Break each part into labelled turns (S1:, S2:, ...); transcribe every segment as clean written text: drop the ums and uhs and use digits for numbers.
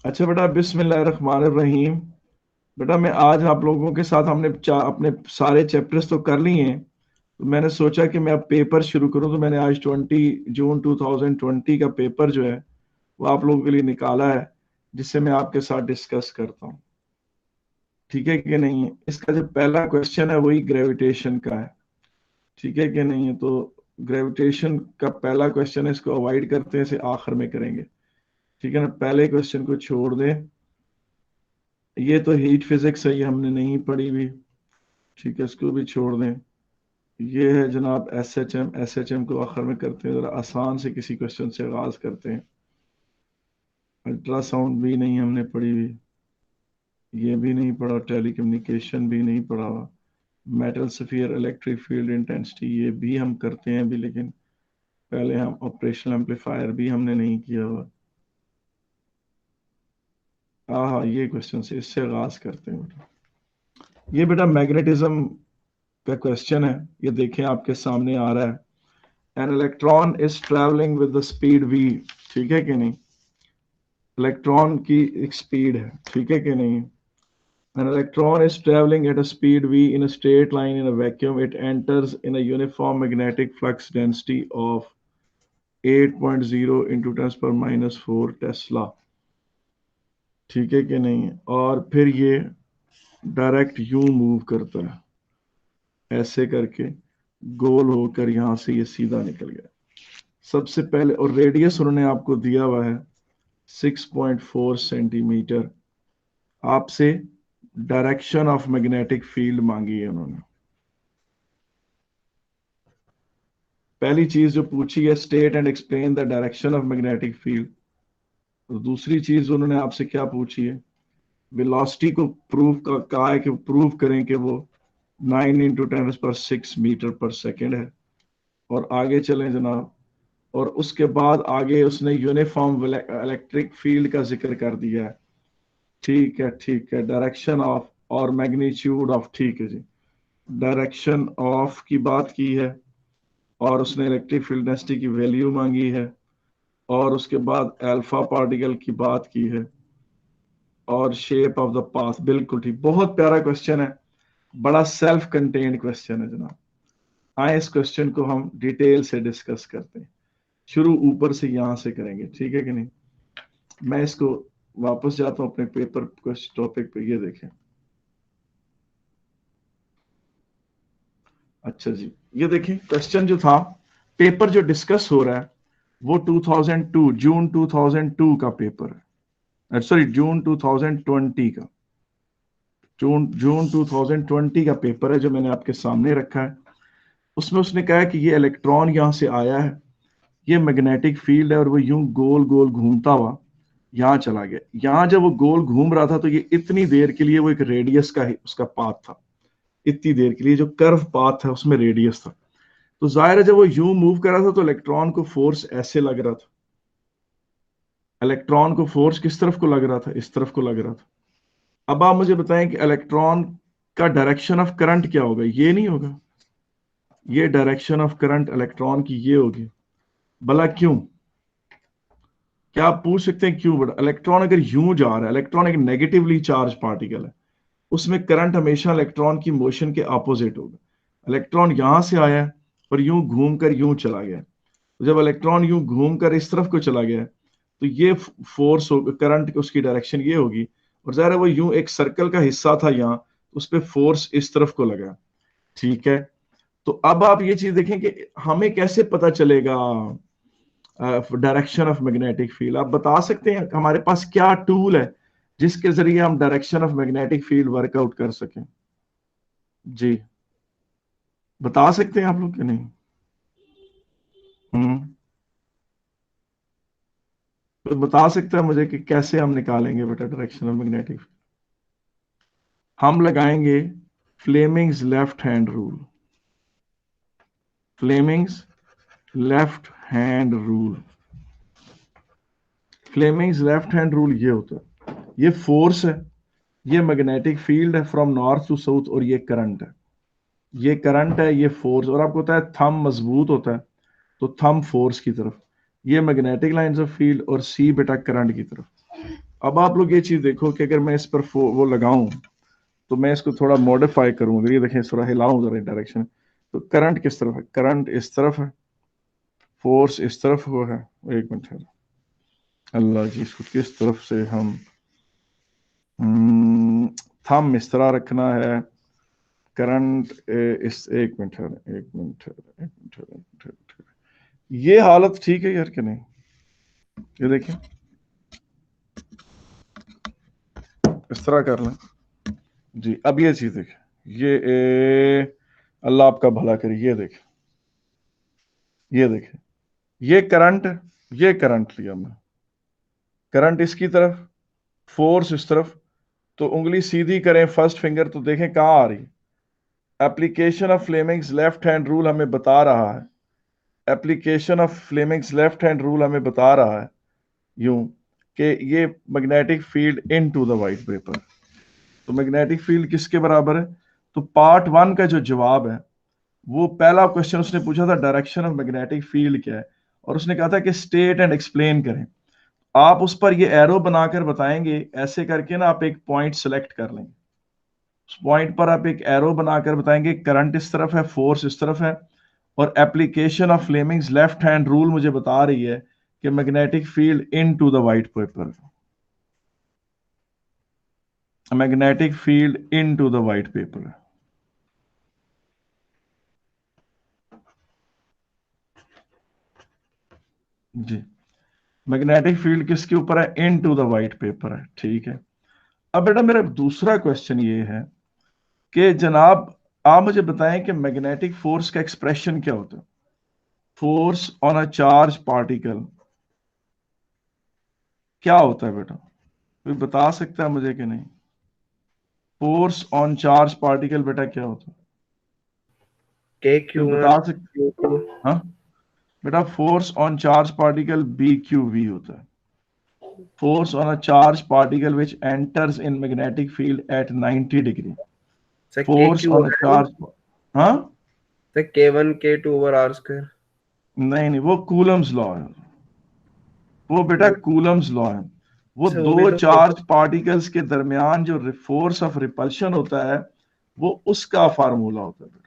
S1: अच्छा बेटा, बिस्मिल्लाहिर्रहमानिर्रहीम। बेटा मैं आज आप लोगों के साथ हमने अपने सारे चैप्टर्स तो कर लिए हैं। तो मैंने सोचा कि मैं अब पेपर शुरू करूं, तो मैंने आज 20 जून 2020 का पेपर जो है वो आप लोगों के लिए निकाला है, जिससे मैं आपके साथ डिस्कस करता हूं। ठीक है कि नहीं? इसका जो पहला क्वेश्चन है वही ग्रेविटेशन का है। ठीक है कि नहीं? तो ग्रेविटेशन का पहला क्वेश्चन है, इसको अवॉइड करते हैं, इसे आखिर में करेंगे। ठीक है ना? पहले क्वेश्चन को छोड़ दें। ये तो हीट फिजिक्स है, ये हमने नहीं पढ़ी हुई। ठीक है, इसको भी छोड़ दें। ये है जनाब एसएचएम। एसएचएम को आखिर में करते हैं, जरा आसान से किसी क्वेश्चन से आगाज करते हैं। अल्ट्रासाउंड भी नहीं हमने पढ़ी हुई, ये भी नहीं पढ़ा। टेलीकम्युनिकेशन भी नहीं पढ़ा। Metal sphere, electric field intensity, ये भी हम करते हैं अभी, लेकिन पहले हम ऑपरेशनल एम्पलीफायर भी हमने नहीं किया हुआ। हाँ, ये क्वेश्चन से इससे आगाज करते हैं बेटा। ये बेटा मैग्नेटिज्म का क्वेश्चन है, ये देखें आपके सामने आ रहा है। An electron is travelling with the speed v। ठीक है कि नहीं? इलेक्ट्रॉन की एक स्पीड है, ठीक है कि नहीं? An electron is traveling at a speed v in a straight line in a vacuum. It enters in a uniform magnetic flux density of 8.0 into 10 per minus 4 Tesla. ठीक है कि नहीं? और फिर ये डायरेक्ट यूं मूव करता है, ऐसे करके गोल होकर यहां से ये सीधा निकल गया सबसे पहले। और रेडियस उन्होंने आपको दिया हुआ है 6.4 सेंटीमीटर। आपसे डायरेक्शन ऑफ मैग्नेटिक फील्ड मांगी है उन्होंने। पहली चीज जो पूछी है, state and explain the direction of magnetic field. तो दूसरी चीज उन्होंने आपसे क्या पूछी है? वेलोसिटी को कहा है कि प्रूव करें कि वो 9 × 10⁶मीटर पर सेकेंड है। और आगे चलें जनाब। और उसके बाद आगे उसने यूनिफॉर्म इलेक्ट्रिक फील्ड का जिक्र कर दिया है। ठीक है, ठीक है। डायरेक्शन ऑफ और मैग्नीट्यूड ऑफ, ठीक है जी। डायरेक्शन ऑफ की बात की है, और उसने इलेक्ट्रिक फील्ड डेंसिटी की वैल्यू मांगी है, और उसके बाद अल्फा पार्टिकल की बात की है, और शेप ऑफ द पाथ। बिल्कुल ठीक, बहुत प्यारा क्वेश्चन है। बड़ा सेल्फ कंटेन्ड क्वेश्चन है जनाब। आए इस क्वेश्चन को हम डिटेल से डिस्कस करते हैं। शुरू ऊपर से यहां से करेंगे, ठीक है कि नहीं? मैं इसको वापस जाता हूं अपने पेपर टॉपिक पे। ये देखें। अच्छा जी, ये देखें क्वेश्चन जो था, पेपर जो डिस्कस हो रहा है वो 2002 जून 2002 का पेपर है। सॉरी, जून 2020 का। जून जून 2020 का पेपर है जो मैंने आपके सामने रखा है। उसमें उसने कहा है कि ये इलेक्ट्रॉन यहां से आया है, ये मैग्नेटिक फील्ड है, और वो यूं गोल गोल घूमता हुआ यहां चला गया। यहां जब वो गोल घूम रहा था तो ये इतनी देर के लिए वो एक रेडियस का ही उसका पाथ था। इतनी देर के लिए जो कर्व पाथ है उसमें रेडियस था। तो जाहिर है जब वो यूं मूव कर रहा था तो इलेक्ट्रॉन को फोर्स ऐसे लग रहा था। इलेक्ट्रॉन को फोर्स किस तरफ को लग रहा था? इस तरफ को लग रहा था। अब आप मुझे बताएं कि इलेक्ट्रॉन का डायरेक्शन ऑफ करंट क्या होगा? ये नहीं होगा। ये डायरेक्शन ऑफ करंट इलेक्ट्रॉन की ये होगी। भला क्यों? क्या आप पूछ सकते हैं क्यों? बड़ा इलेक्ट्रॉन अगर यूं जा रहा है, इलेक्ट्रॉन एक नेगेटिवली चार्ज पार्टिकल है, उसमें करंट हमेशा इलेक्ट्रॉन की मोशन के ऑपोजिट होगा। इलेक्ट्रॉन यहां से आया और यूं घूम कर यूं चला गया। तो जब इलेक्ट्रॉन यूं घूम कर इस तरफ को चला गया तो ये फोर्स होगा, करंट की उसकी डायरेक्शन ये होगी। और जाहिर है वो यूं एक सर्कल का हिस्सा था यहाँ, तो उस पर फोर्स इस तरफ को लगा। ठीक है। तो अब आप ये चीज देखें कि हमें कैसे पता चलेगा डायरेक्शन ऑफ मैग्नेटिक फील्ड। आप बता सकते हैं हमारे पास क्या टूल है जिसके जरिए हम direction of magnetic field workout कर सकें? जी, बता सकते हैं आप लोग कि नहीं? हम्म। तो बता सकते हैं मुझे कि कैसे हम निकालेंगे बेटा डायरेक्शन ऑफ मैग्नेटिक? हम लगाएंगे Fleming's left hand rule. Fleming's left hand rule. Fleming's left hand rule ये होता है, ये फोर्स है, ये मैग्नेटिक फील्ड है फ्रॉम नॉर्थ टू साउथ, और ये करंट है। ये करंट है, ये फोर्स। और आपको पता है थंब मजबूत होता है, तो थंब फोर्स की तरफ, ये मैग्नेटिक लाइंस ऑफ फील्ड, और सी बेटा करंट की तरफ। अब आप लोग ये चीज देखो कि अगर मैं इस पर वो लगाऊं तो मैं इसको थोड़ा मॉडिफाई करूं, अगर ये देखें थोड़ा हिलाऊं जरा डायरेक्शन, तो करंट किस तरफ है? करंट इस तरफ है, फोर्स इस तरफ हुआ है। एक मिनट है, अल्लाह जी, इसको किस तरफ से हम थंब इस तरह रखना है, करंट इस, एक मिनट है, एक मिनट है, एक मिनट है, एक मिनट है, एक मिनट है। ये हालत ठीक है यार कि नहीं? ये देखिए, इस तरह कर लें जी। अब ये चीज देखिए, ये अल्लाह आपका भला करे, ये देखें, ये देखें, ये करंट लिया मैं, करंट इसकी तरफ, फोर्स इस तरफ। तो उंगली सीधी करें फर्स्ट फिंगर, तो देखें कहां आ रही। Application of Fleming's left hand rule हमें बता रहा है, application of Fleming's left hand rule हमें बता रहा है यूं कि ये magnetic field into the white paper. तो मैग्नेटिक फील्ड किसके बराबर है? तो पार्ट वन का जो जवाब है, वो पहला क्वेश्चन उसने पूछा था डायरेक्शन ऑफ मैग्नेटिक फील्ड क्या है, और उसने कहा था कि स्टेट एंड एक्सप्लेन करें। आप उस पर ये एरो बनाकर बताएंगे, ऐसे करके ना आप एक पॉइंट सेलेक्ट कर लेंगे, उस पॉइंट पर आप एक एरो बनाकर बताएंगे करंट इस तरफ है, फोर्स इस तरफ है, और application of Fleming's left hand rule मुझे बता रही है कि magnetic field into the white paper, magnetic field into the white paper. जी, मैग्नेटिक फील्ड किसके ऊपर है? Into the white paper है, ठीक है। अब बेटा मेरा दूसरा क्वेश्चन ये है कि जनाब आप मुझे बताएं कि मैग्नेटिक फोर्स का एक्सप्रेशन क्या होता है? Force on a charge particle क्या होता है बेटा? कोई बता सकता है मुझे कि नहीं? फोर्स ऑन चार्ज पार्टिकल बेटा क्या होता है?
S2: के
S1: कोई
S2: क्यू
S1: बता
S2: वन
S1: सकता?
S2: Q two.
S1: हाँ बेटा, force on charge particle B Q V होता है। Force on a charge particle which enters in magnetic field at 90 degree.
S2: Sir के
S1: फोर्स
S2: क्यू
S1: ऑन अ
S2: होता है वो।
S1: चार्ज, हाँ,
S2: sir K1 K2 over are square.
S1: नहीं नहीं, वो कूलम्स लॉ है, वो बेटा कूलम्स लॉ है। वो
S2: सर वो भी
S1: दो
S2: तो
S1: चार्ज पार्टिकल्स के दरमियान जो फोर्स ऑफ रिपल्शन होता है, वो उसका फार्मूला होता है बेटा।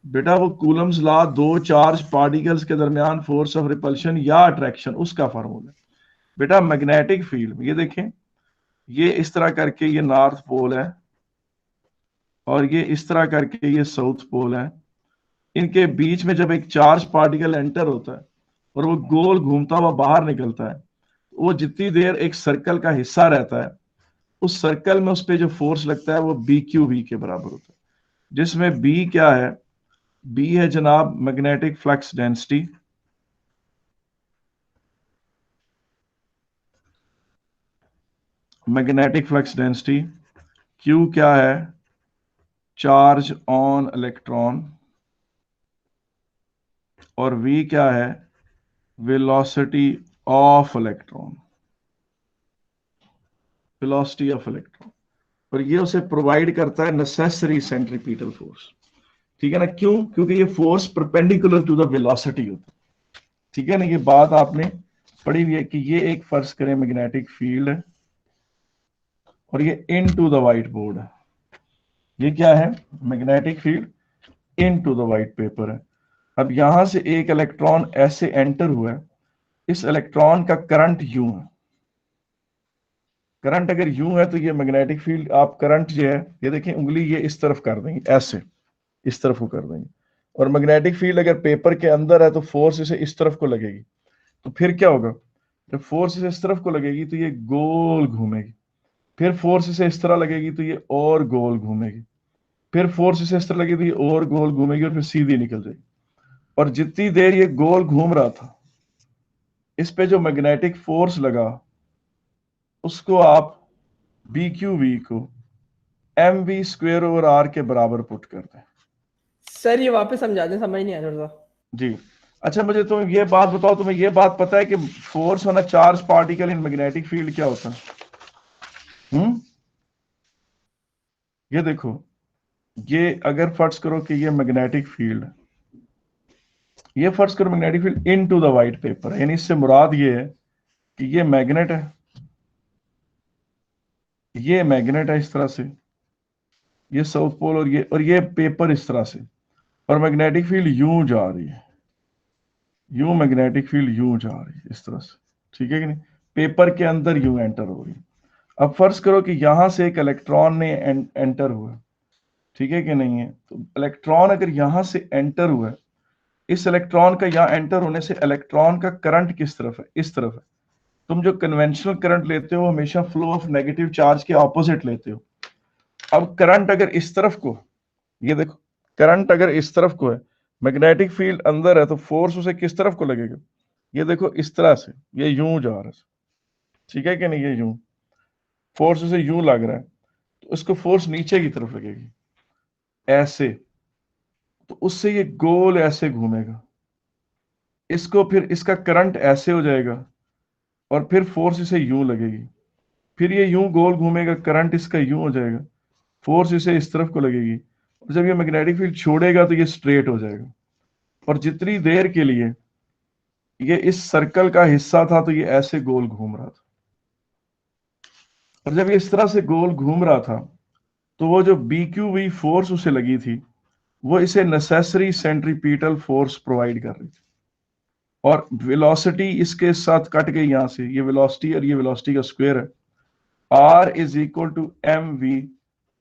S1: बेटा वो कूलम्स लॉ दो चार्ज पार्टिकल्स के दरमियान फोर्स ऑफ रिपल्शन या अट्रैक्शन, उसका फार्मूला है। बेटा मैग्नेटिक फील्ड में ये देखें, ये इस तरह करके ये नॉर्थ पोल है, और ये इस तरह करके ये साउथ पोल है। इनके बीच में जब एक चार्ज पार्टिकल एंटर होता है और वो गोल घूमता हुआ बाहर निकलता है, वो जितनी देर एक सर्कल का हिस्सा रहता है, उस सर्कल में उस पर जो फोर्स लगता है वो बी क्यू वी के बराबर होता है, जिसमें बी क्या है? बी है जनाब magnetic flux density, magnetic flux density. Q क्या है? Charge on electron. और वी क्या है? Velocity of electron, velocity of electron. और ये उसे प्रोवाइड करता है नेसेसरी सेंट्रीपिटल फोर्स, ठीक है ना? क्यों? क्योंकि ये force perpendicular to the velocity होता है, ठीक है ना? ये बात आपने पढ़ी हुई है कि ये एक फर्ज करें मैग्नेटिक फील्ड है, और ये into the white board है। ये क्या है? Magnetic field into the white paper है। अब यहां से एक इलेक्ट्रॉन ऐसे एंटर हुआ है, इस इलेक्ट्रॉन का करंट यूं है। करंट अगर यूं है तो ये मैग्नेटिक फील्ड, आप करंट जो है, ये देखिए उंगली ये इस तरफ कर देंगे, ऐसे इस तरफ को कर देंगे, और मैग्नेटिक फील्ड अगर पेपर के अंदर है तो फोर्स इसे इस तरफ को लगेगी। तो फिर क्या होगा? जब फोर्स इसे इस तरफ को लगेगी तो ये गोल घूमेगी, फिर फोर्स इसे इस तरह लगेगी तो ये और गोल घूमेगी, फिर फोर्स इसे इस तरह लगेगी तो ये और गोल घूमेगी, और फिर सीधी निकल जाएगी। और जितनी देर ये गोल घूम रहा था, इस पे जो मैग्नेटिक फोर्स लगा, उसको आप बी क्यू वी को M V square over R के बराबर पुट कर दें।
S3: सर ये वापस समझा दें, समझ नहीं आया थोड़ा सा।
S1: जी, अच्छा मुझे तुम ये बात बताओ, तुम्हें ये बात पता है कि force on a charge particle in magnetic field क्या होता है? ये देखो, ये अगर फर्ज करो कि ये मैग्नेटिक फील्ड, ये फर्ज करो magnetic field into the white paper, यानी इससे मुराद ये है कि ये मैग्नेट है, ये मैग्नेट है इस तरह से, ये साउथ पोल, और ये पेपर इस तरह से, और मैग्नेटिक फील्ड यूं जा रही है, यूं मैग्नेटिक फील्ड यूं जा रही है इस तरह से, ठीक है कि नहीं, पेपर के अंदर यूं एंटर हो रही है। अब फर्ज करो कि यहां से एक इलेक्ट्रॉन ने एंटर हुआ, ठीक है कि नहीं है, तो इलेक्ट्रॉन अगर यहां से एंटर हुआ है, इस इलेक्ट्रॉन का यहां एंटर होने से इलेक्ट्रॉन का करंट किस तरफ है, इस तरफ है। तुम जो कन्वेंशनल करंट लेते हो हमेशा फ्लो ऑफ नेगेटिव चार्ज के ऑपोजिट लेते हो। अब करंट अगर इस तरफ को, ये देखो, करंट अगर इस तरफ को है, मैग्नेटिक फील्ड अंदर है, तो फोर्स उसे किस तरफ को लगेगा, ये देखो इस तरह से, ये यूं जा रहा है, ठीक है कि नहीं, ये यूं, फोर्स उसे यूं लग रहा है, तो उसको फोर्स नीचे की तरफ लगेगी ऐसे, तो उससे ये गोल ऐसे घूमेगा, इसको फिर इसका करंट ऐसे हो जाएगा, और फिर फोर्स इसे यूं लगेगी, फिर ये यूं गोल घूमेगा, करंट इसका यूं हो जाएगा, फोर्स इसे इस तरफ को लगेगी, और जब ये मैग्नेटिक फील्ड छोड़ेगा तो ये स्ट्रेट हो जाएगा। और जितनी देर के लिए ये इस सर्कल का हिस्सा था तो ये ऐसे गोल घूम रहा था, और जब ये इस तरह से गोल घूम रहा था तो वो जो BQV फोर्स उसे लगी थी वो इसे नेसेसरी सेंट्रीपिटल फोर्स प्रोवाइड कर रही थी, और वेलोसिटी इसके साथ कट गई यहां से, ये वेलोसिटी और ये वेलोसिटी का स्क्वायर है, R is equal to mv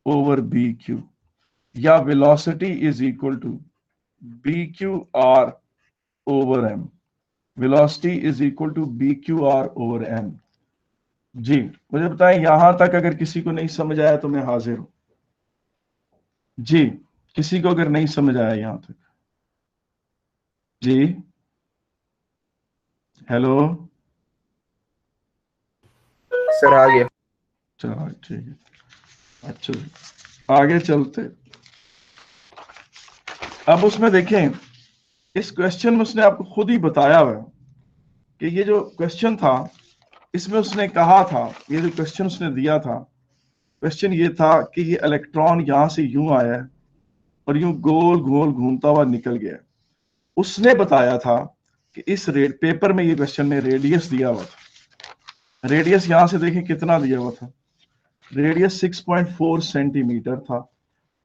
S1: over BQ, या velocity is equal to BQR over m, velocity is equal to BQR over m। जी मुझे बताएं, यहां तक अगर किसी को नहीं समझ आया तो मैं हाजिर हूं। जी किसी को अगर नहीं समझ आया यहां तक, जी हेलो,
S2: सर आ गया।
S1: चलो ठीक है, अच्छा आगे चलते। अब उसमें देखें, इस क्वेश्चन में उसने आपको खुद ही बताया हुआ है कि ये जो क्वेश्चन था इसमें उसने कहा था, ये जो क्वेश्चन उसने दिया था, क्वेश्चन ये था कि ये इलेक्ट्रॉन यहां से यूं आया है और यूं गोल गोल घूमता हुआ निकल गया। उसने बताया था कि इस पेपर में ये क्वेश्चन में रेडियस दिया हुआ था, रेडियस यहां से देखें कितना दिया हुआ था, रेडियस 6.4 सेंटीमीटर था,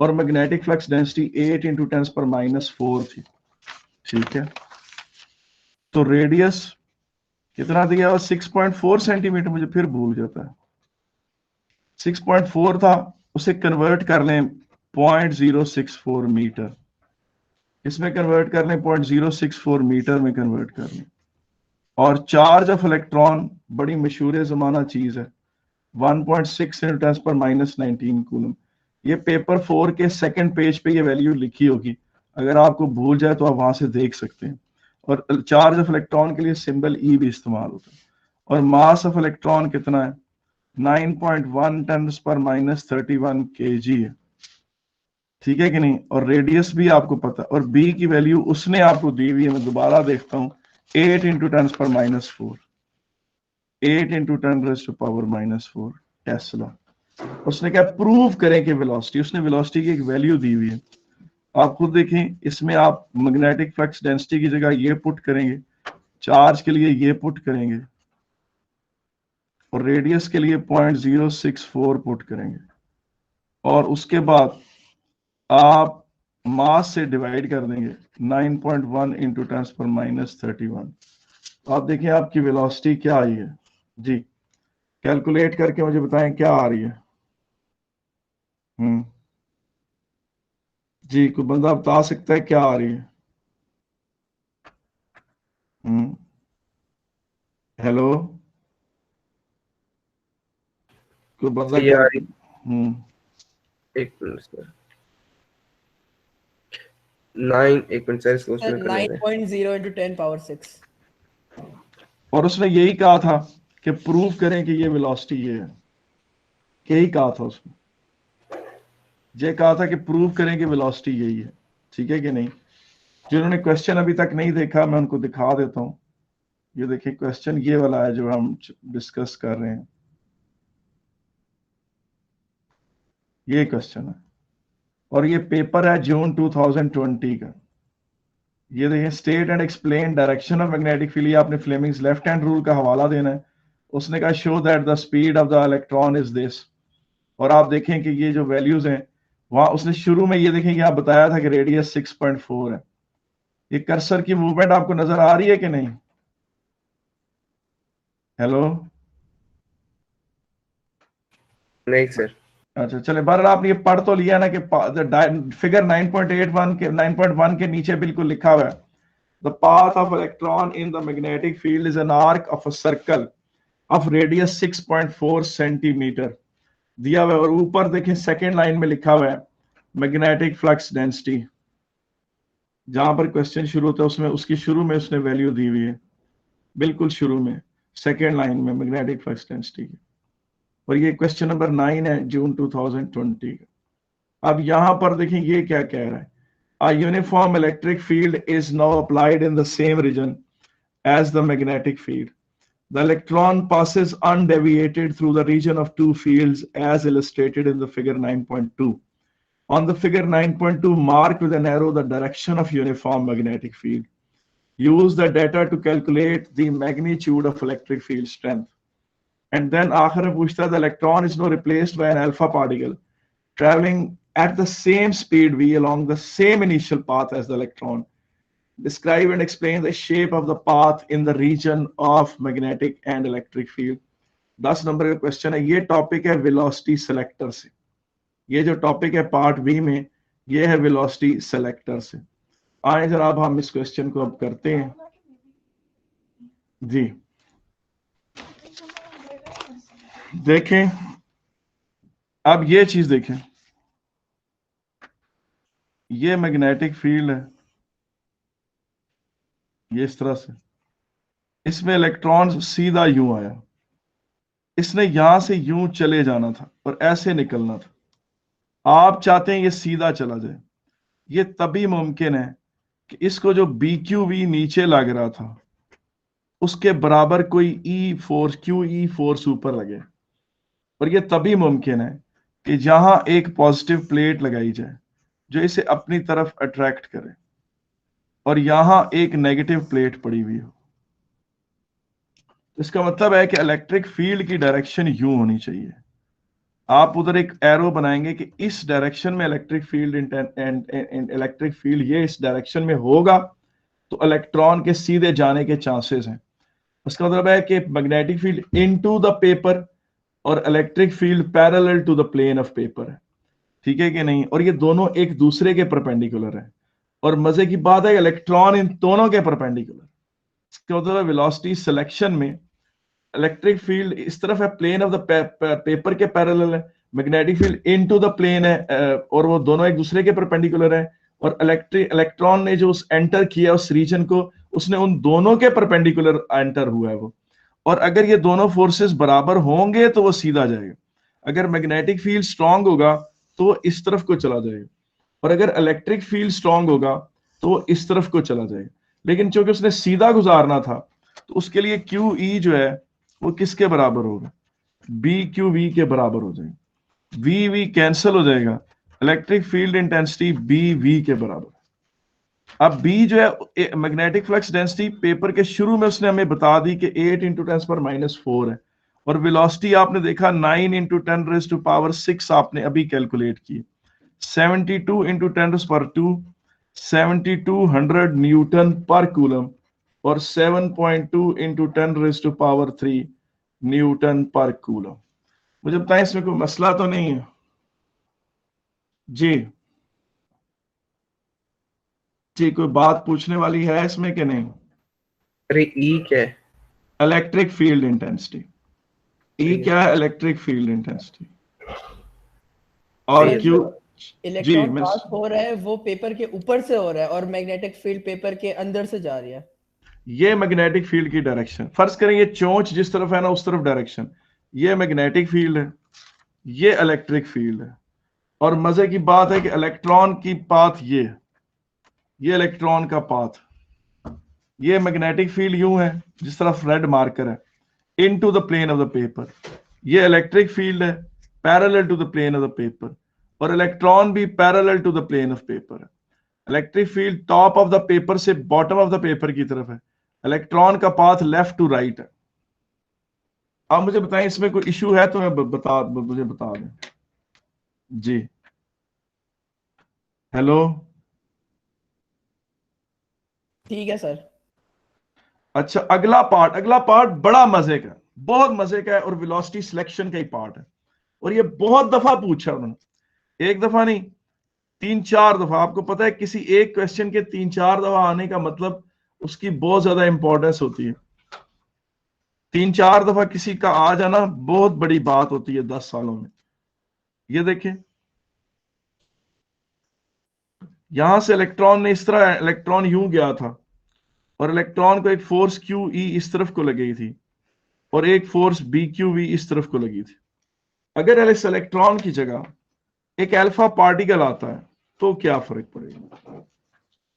S1: और मैग्नेटिक फ्लक्स डेंसिटी 8 इंटू 10⁻⁴ थी, ठीक है। तो रेडियस कितना दिया हुआ, 6.4 सेंटीमीटर, मुझे फिर भूल जाता है, 6.4 था, उसे कन्वर्ट कर लें 0.064 मीटर, इसमें कन्वर्ट कर लें 0.064 मीटर में कन्वर्ट कर लें, और चार्ज ऑफ इलेक्ट्रॉन बड़ी मशहूर जमाना चीज है, 1.6 इंटू 10⁻19 कूलम। ये पेपर 4 के सेकंड पेज पे ये वैल्यू लिखी होगी, अगर आपको भूल जाए तो आप वहां से देख सकते हैं। और चार्ज ऑफ इलेक्ट्रॉन के लिए सिंबल ई भी इस्तेमाल होता है। और मास ऑफ इलेक्ट्रॉन कितना है, 9.1 10⁻31 kg है, ठीक है कि नहीं। और रेडियस भी आपको पता, और बी की वैल्यू उसने आपको दी हुई है, मैं दोबारा देखता हूं, 8 इंटू 10⁻⁴, 8 इंटू 10⁻⁻⁴ टेस्ला। उसने क्या प्रूव करें कि वेलोसिटी, उसने वेलोसिटी की एक वैल्यू दी हुई है, आप खुद देखें, इसमें आप मैग्नेटिक फ्लक्स डेंसिटी की जगह ये पुट करेंगे, चार्ज के लिए ये पुट करेंगे, और रेडियस के लिए 0.064 पुट करेंगे, और उसके बाद आप मास से डिवाइड कर देंगे 9.1 इंटू 10⁻31। आप देखिए आपकी वेलोसिटी क्या आई है जी, कैलकुलेट करके मुझे बताएं क्या आ रही है। जी कोई बंदा बता सकता है क्या आ रही है? हेलो, कोई बंदा
S2: ये आ रही, एक मिनट सर, एक मिनट सर, इसको उसमें कर लेते हैं।
S3: 9.0 into 10⁻⁶।
S1: और उसने यही कहा था कि प्रूव करें कि ये वेलोसिटी ये है, यही कहा था उसने, ये कहा था कि प्रूव करें कि वेलोसिटी यही है, ठीक है कि नहीं। जिन्होंने क्वेश्चन अभी तक नहीं देखा मैं उनको दिखा देता हूं। ये देखिए क्वेश्चन ये वाला है जो हम डिस्कस कर रहे हैं, ये क्वेश्चन है, और ये पेपर है जून 2020 का। ये देखिए, state and explain direction of magnetic field, आपने फ्लेमिंग्स लेफ्ट हैंड रूल का हवाला देना है, उसने कहा show that the speed of the electron is this, और आप देखें कि ये जो वैल्यूज हैं वहां उसने शुरू में ये देखें कि आप बताया था कि रेडियस 6.4 है। ये कर्सर की मूवमेंट आपको नजर आ रही है कि नहीं? हेलो,
S2: नहीं सर।
S1: अच्छा चले, बहरहाल आपने ये पढ़ तो लिया ना कि फिगर 9.81 के 9.1 के नीचे बिल्कुल लिखा हुआ है the path of electron in the magnetic field is an arc of a circle of radius 6.4 centimetre दिया हुआ है। और ऊपर देखें सेकेंड लाइन में लिखा हुआ है मैग्नेटिक फ्लक्स डेंसिटी, जहां पर क्वेश्चन शुरू होता है उसमें उसकी शुरू में उसने वैल्यू दी हुई है, बिल्कुल शुरू में सेकेंड लाइन में मैग्नेटिक फ्लक्स डेंसिटी की। और ये क्वेश्चन नंबर 9 है जून 2020 का। अब यहां पर देखें ये क्या कह रहा है, a uniform electric field is now applied in the same region as the magnetic field. The electron passes undeviated through the region of two fields as illustrated in the figure 9.2. On the figure 9.2, mark with an arrow the direction of uniform magnetic field. Use the data to calculate the magnitude of electric field strength. And then आखिर में पूछता है the electron is now replaced by an alpha particle traveling at the same speed v along the same initial path as the electron. Describe and explain the shape of the path in the region of magnetic and electric field. 10 number का question है। ये topic है velocity selector से, ये जो topic है part B में ये है वेलोसिटी सेलेक्टर से। आए जनाब हम इस क्वेश्चन को अब करते हैं जी। देखें अब ये चीज देखें, ये मैग्नेटिक फील्ड है, ये इस तरह से, इसमें इलेक्ट्रॉन सीधा यूं आया, इसने यहां से यूं चले जाना था और ऐसे निकलना था। आप चाहते हैं ये सीधा चला जाए, ये तभी मुमकिन है कि इसको जो BQV नीचे लग रहा था उसके बराबर कोई QE फोर्स ऊपर लगे, और ये तभी मुमकिन है कि जहां एक पॉजिटिव प्लेट लगाई जाए जो इसे अपनी तरफ अट्रैक्ट करे और यहां एक नेगेटिव प्लेट पड़ी हुई हो। इसका मतलब है कि इलेक्ट्रिक फील्ड की डायरेक्शन यूं होनी चाहिए। आप उधर एक एरो बनाएंगे कि इस डायरेक्शन में इलेक्ट्रिक फील्ड ये इस डायरेक्शन में होगा तो इलेक्ट्रॉन के सीधे जाने के चांसेस हैं। उसका मतलब है कि magnetic field into the paper और electric field parallel to the plane of paper है, ठीक है कि नहीं? और ये दोनों एक दूसरे के परपेंडिकुलर है, और मजे की बात है इलेक्ट्रॉन इन दोनों के परपेंडिकुलर। इसका मतलब वेलोसिटी सिलेक्शन में इलेक्ट्रिक फील्ड इस तरफ है, प्लेन ऑफ द पेपर के पैरेलल है, magnetic field into the plane है और वो दोनों एक दूसरे के परपेंडिकुलर है। और इलेक्ट्रॉन ने जो एंटर किया उस रीजन को, उसने उन दोनों के परपेंडिकुलर एंटर हुआ है वो। और अगर ये दोनों फोर्सेस बराबर होंगे तो वो सीधा जाएगा। अगर मैग्नेटिक फील्ड स्ट्रांग होगा तो इस तरफ को चला जाएगा, और अगर इलेक्ट्रिक फील्ड स्ट्रांग होगा तो इस तरफ को चला जाएगा। लेकिन चूंकि उसने सीधा गुजारना था तो उसके लिए QE जो है वो किसके बराबर होगा? BQV के बराबर हो जाएगा। VV कैंसिल हो जाएगा, इलेक्ट्रिक फील्ड इंटेंसिटी BV के बराबर। अब B जो है मैग्नेटिक फ्लक्स डेंसिटी पेपर के शुरू में उसने हमें बता दी कि 8 × 10⁻⁴ है, और वेलोसिटी आपने देखा 9 × 10⁻⁶ आपने अभी कैलकुलेट की, 72 × 10⁻², 7200 न्यूटन पर कूलम, और 7.2 × 10⁻³ न्यूटन पर कूलम। मुझे बताएं इसमें कोई मसला तो नहीं है जी? जी कोई बात पूछने वाली है इसमें कि नहीं?
S2: अरे E क्या है?
S1: Electric field intensity. E क्या है? Electric field intensity. और क्यों
S3: इलेक्ट्रॉन पास हो रहा है वो पेपर के ऊपर से हो रहा है और मैग्नेटिक फील्ड पेपर के अंदर से जा रही है।
S1: ये मैग्नेटिक फील्ड की डायरेक्शन, फर्ज करें ये चोंच जिस तरफ है ना उस तरफ डायरेक्शन, ये मैग्नेटिक फील्ड है, ये इलेक्ट्रिक फील्ड है। और मजे की बात है कि इलेक्ट्रॉन की पाथ ये इलेक्ट्रॉन का पाथ, ये मैग्नेटिक फील्ड यूं है जिस तरफ रेड मार्कर है, into the plane of the paper. ये इलेक्ट्रिक फील्ड है parallel to the plane of the paper, और इलेक्ट्रॉन भी parallel to the plane of paper है। Electric field top of the paper से बॉटम ऑफ द पेपर की तरफ है, electron का पाथ लेफ्ट टू राइट है। आप मुझे बताएं इसमें कोई इशू है तो मैं मुझे बता दें जी। हेलो।
S3: ठीक है सर।
S1: अच्छा, अगला पार्ट बड़ा मजे का, बहुत मजे का है, और वेलोसिटी सिलेक्शन का ही पार्ट है। और ये बहुत दफा पूछा उन्होंने, एक दफा नहीं, 3-4 दफा। आपको पता है किसी एक क्वेश्चन के 3-4 दफा आने का मतलब उसकी बहुत ज्यादा इंपॉर्टेंस होती है। 3-4 दफा किसी का आ जाना बहुत बड़ी बात होती है 10 सालों में। ये देखें, यहां से इलेक्ट्रॉन ने इस तरह, इलेक्ट्रॉन यूं गया था, और इलेक्ट्रॉन को एक फोर्स क्यू ई इस तरफ को लगी थी, और एक फोर्स बी क्यू वी इस तरफ को लगी थी। अगर इस इलेक्ट्रॉन की जगह एक अल्फा पार्टिकल आता है तो क्या फर्क पड़ेगा?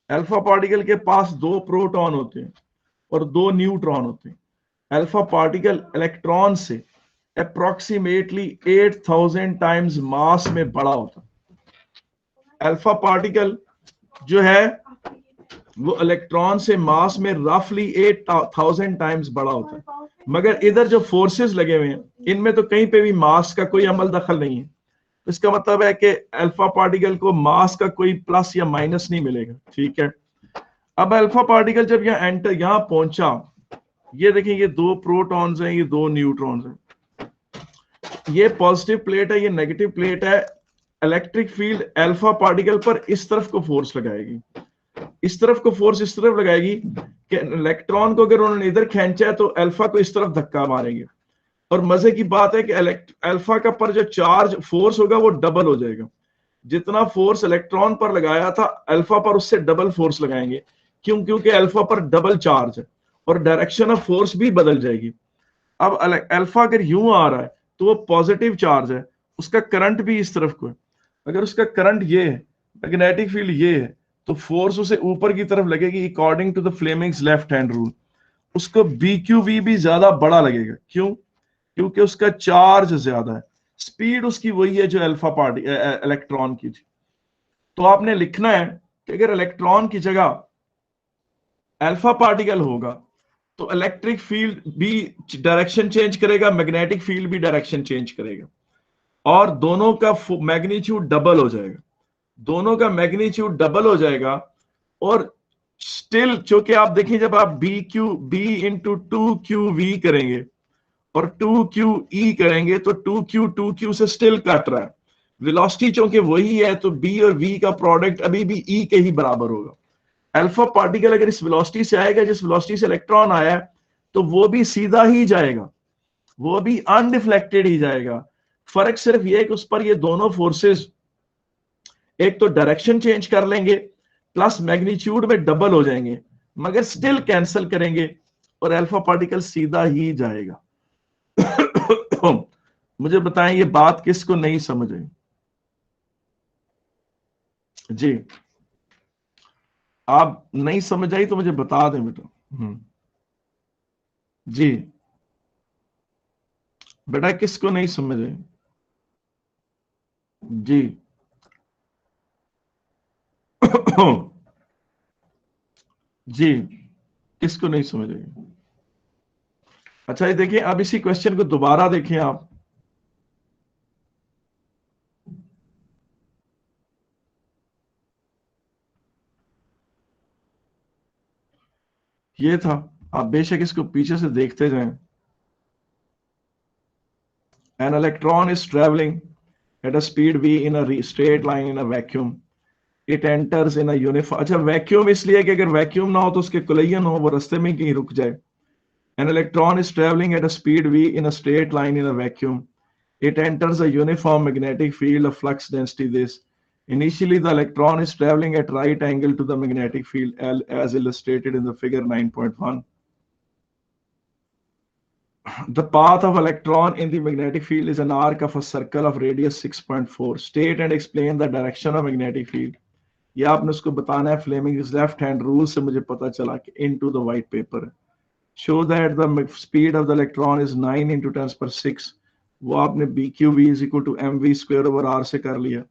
S1: अल्फा पार्टिकल के पास 2 प्रोटॉन होते हैं और 2 न्यूट्रॉन होते हैं। अल्फा पार्टिकल इलेक्ट्रॉन से अप्रोक्सीमेटली 8000 टाइम्स मास में बड़ा होता है। अल्फा पार्टिकल जो है वो इलेक्ट्रॉन से मास में रफली 8000 टाइम्स बड़ा होता है। मगर इधर जो फोर्सेस लगे हुए हैं इनमें तो कहीं पे भी मास का कोई अमल दखल नहीं है। इसका मतलब है कि अल्फा पार्टिकल को मास का कोई प्लस या माइनस नहीं मिलेगा। ठीक है, अब अल्फा पार्टिकल जब यहां पहुंचा, ये देखिए, ये 2 प्रोटॉन्स हैं, ये 2 न्यूट्रॉन्स हैं, ये पॉजिटिव प्लेट है, ये नेगेटिव प्लेट है। इलेक्ट्रिक फील्ड अल्फा पार्टिकल पर इस तरफ को फोर्स लगाएगी, इस तरफ को फोर्स इस तरफ लगाएगी कि इलेक्ट्रॉन को अगर उन्होंने इधर खींचा है तो अल्फा को इस तरफ धक्का मारेंगे। और मजे की बात है कि अल्फा का पर जो चार्ज फोर्स होगा वो डबल हो जाएगा। जितना फोर्स इलेक्ट्रॉन पर लगाया था अल्फा पर उससे डबल फोर्स लगाएंगे। क्यों? क्योंकि अल्फा पर डबल चार्ज है और डायरेक्शन ऑफ फोर्स भी बदल जाएगी। अब अल्फा अगर यूं आ रहा है तो वो पॉजिटिव चार्ज है, उसका करंट भी इस तरफ को है। अगर उसका करंट ये है, मैग्नेटिक फील्ड ये है, तो फोर्स उसे ऊपर की तरफ लगेगी according to the Fleming's left hand rule. उसको BQV भी ज्यादा बड़ा लगेगा। क्यों? क्योंकि उसका चार्ज ज्यादा है, स्पीड उसकी वही है जो अल्फा पार्टी इलेक्ट्रॉन की थी। तो आपने लिखना है कि अगर इलेक्ट्रॉन की जगह अल्फा पार्टिकल होगा तो इलेक्ट्रिक फील्ड भी डायरेक्शन चेंज करेगा, मैग्नेटिक फील्ड भी डायरेक्शन चेंज करेगा, और दोनों का मैग्नीट्यूड डबल हो जाएगा। दोनों का मैग्नीट्यूड डबल हो जाएगा। और स्टिल चूंकि आप देखिए, जब आप बी इंटू 2QV करेंगे और 2QE करेंगे तो 2Q से स्टिल कट रहा है। वेलोसिटी चूंकि वही है तो B और V का प्रोडक्ट अभी भी E के ही बराबर होगा। अल्फा पार्टिकल अगर इस वेलोसिटी से आएगा जिस वेलोसिटी से इलेक्ट्रॉन आया है तो वो भी सीधा ही जाएगा, वो भी अनडिफ्लेक्टेड ही जाएगा। फर्क सिर्फ ये है कि उस पर ये दोनों फोर्सेस एक तो डायरेक्शन चेंज कर लेंगे प्लस मैग्नीट्यूड में डबल हो जाएंगे, मगर स्टिल कैंसिल करेंगे और अल्फा पार्टिकल सीधा ही जाएगा। मुझे बताएं ये बात किसको नहीं समझ आई? जी, आप नहीं समझ आई तो मुझे बता दें बेटा। जी बेटा, किसको नहीं समझ आई? जी। जी, किसको नहीं समझ आई? अच्छा, ये देखिए, अब इसी क्वेश्चन को दोबारा देखें आप। ये था, आप बेशक इसको पीछे से देखते जाएं। An electron is traveling at a speed v in a straight line in a vacuum. It enters in a uniform. अच्छा, वैक्यूम इसलिए कि अगर वैक्यूम ना हो तो उसके कोलिजन हो, वो रास्ते में कहीं रुक जाए। An electron is traveling at a speed v in a straight line in a vacuum. It enters a uniform magnetic field of flux density this. Initially, the electron is traveling at right angle to the magnetic field as illustrated in the figure 9.1. The path of electron in the magnetic field is an arc of a circle of radius 6.4. State and explain the direction of magnetic field. ये आपने उसको बताना है Fleming's left hand rule से मुझे पता चला कि into the white paper. Show that the speed of the electron is 9 × 10⁶। वो आपने BQV is equal to mv²/r से कर लिया।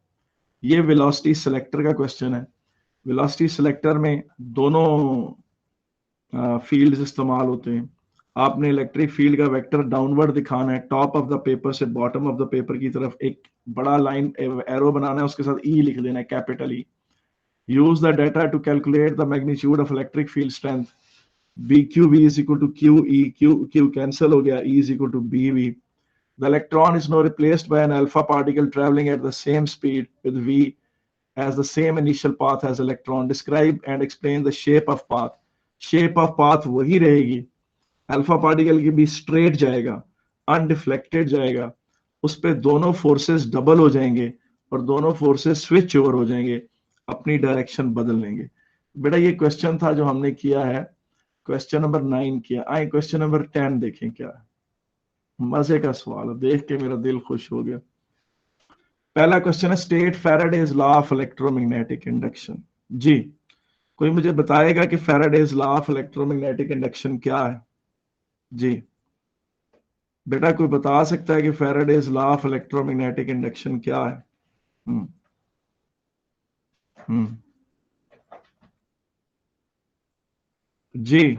S1: ये वेलोसिटी सिलेक्टर का क्वेश्चन है। वेलोसिटी सिलेक्टर में दोनों फील्ड्स इस्तेमाल होते हैं। आपने इलेक्ट्रिक फील्ड का वेक्टर डाउनवर्ड दिखाना है, टॉप ऑफ द पेपर से बॉटम ऑफ द पेपर की तरफ एक बड़ा लाइन एरो बनाना है, उसके साथ ई लिख देना है, capital E. Use the data to calculate the magnitude of electric field strength. BQV is equal to QE, Q cancel हो गया, E is equal to BV. The electron is now replaced by an alpha particle traveling at the same speed with V as the same initial path as electron. Describe and explain the shape of path. Shape of path वही रहेगी, alpha particle की भी straight जाएगा, undeflected जाएगा, उस पे दोनों forces double हो जाएंगे और दोनों फोर्सेस स्विच ओवर हो जाएंगे, अपनी डायरेक्शन बदल लेंगे। बेटा ये क्वेश्चन था जो हमने किया है, क्वेश्चन नंबर 9 किया। आए क्वेश्चन नंबर 10 देखें क्या है। मजे का सवाल है, देख के मेरा दिल खुश हो गया। पहला क्वेश्चन है, state Faraday's law of electromagnetic induction. जी, कोई मुझे बताएगा कि Faraday's law of electromagnetic induction क्या है? जी बेटा, कोई बता सकता है कि Faraday's law of electromagnetic induction क्या है? हम्म हम्म जी,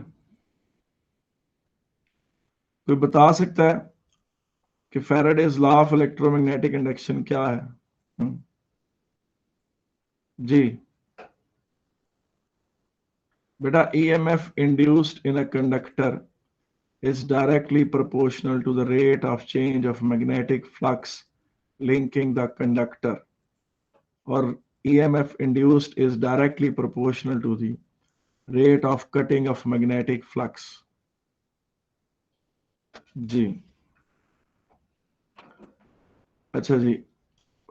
S1: कोई बता सकता है कि Faraday's law of electromagnetic induction क्या है? जी बेटा, EMF induced in a conductor is directly proportional to the rate of change of magnetic flux linking the conductor, or EMF induced is directly proportional to the rate of cutting of magnetic flux. जी अच्छा जी,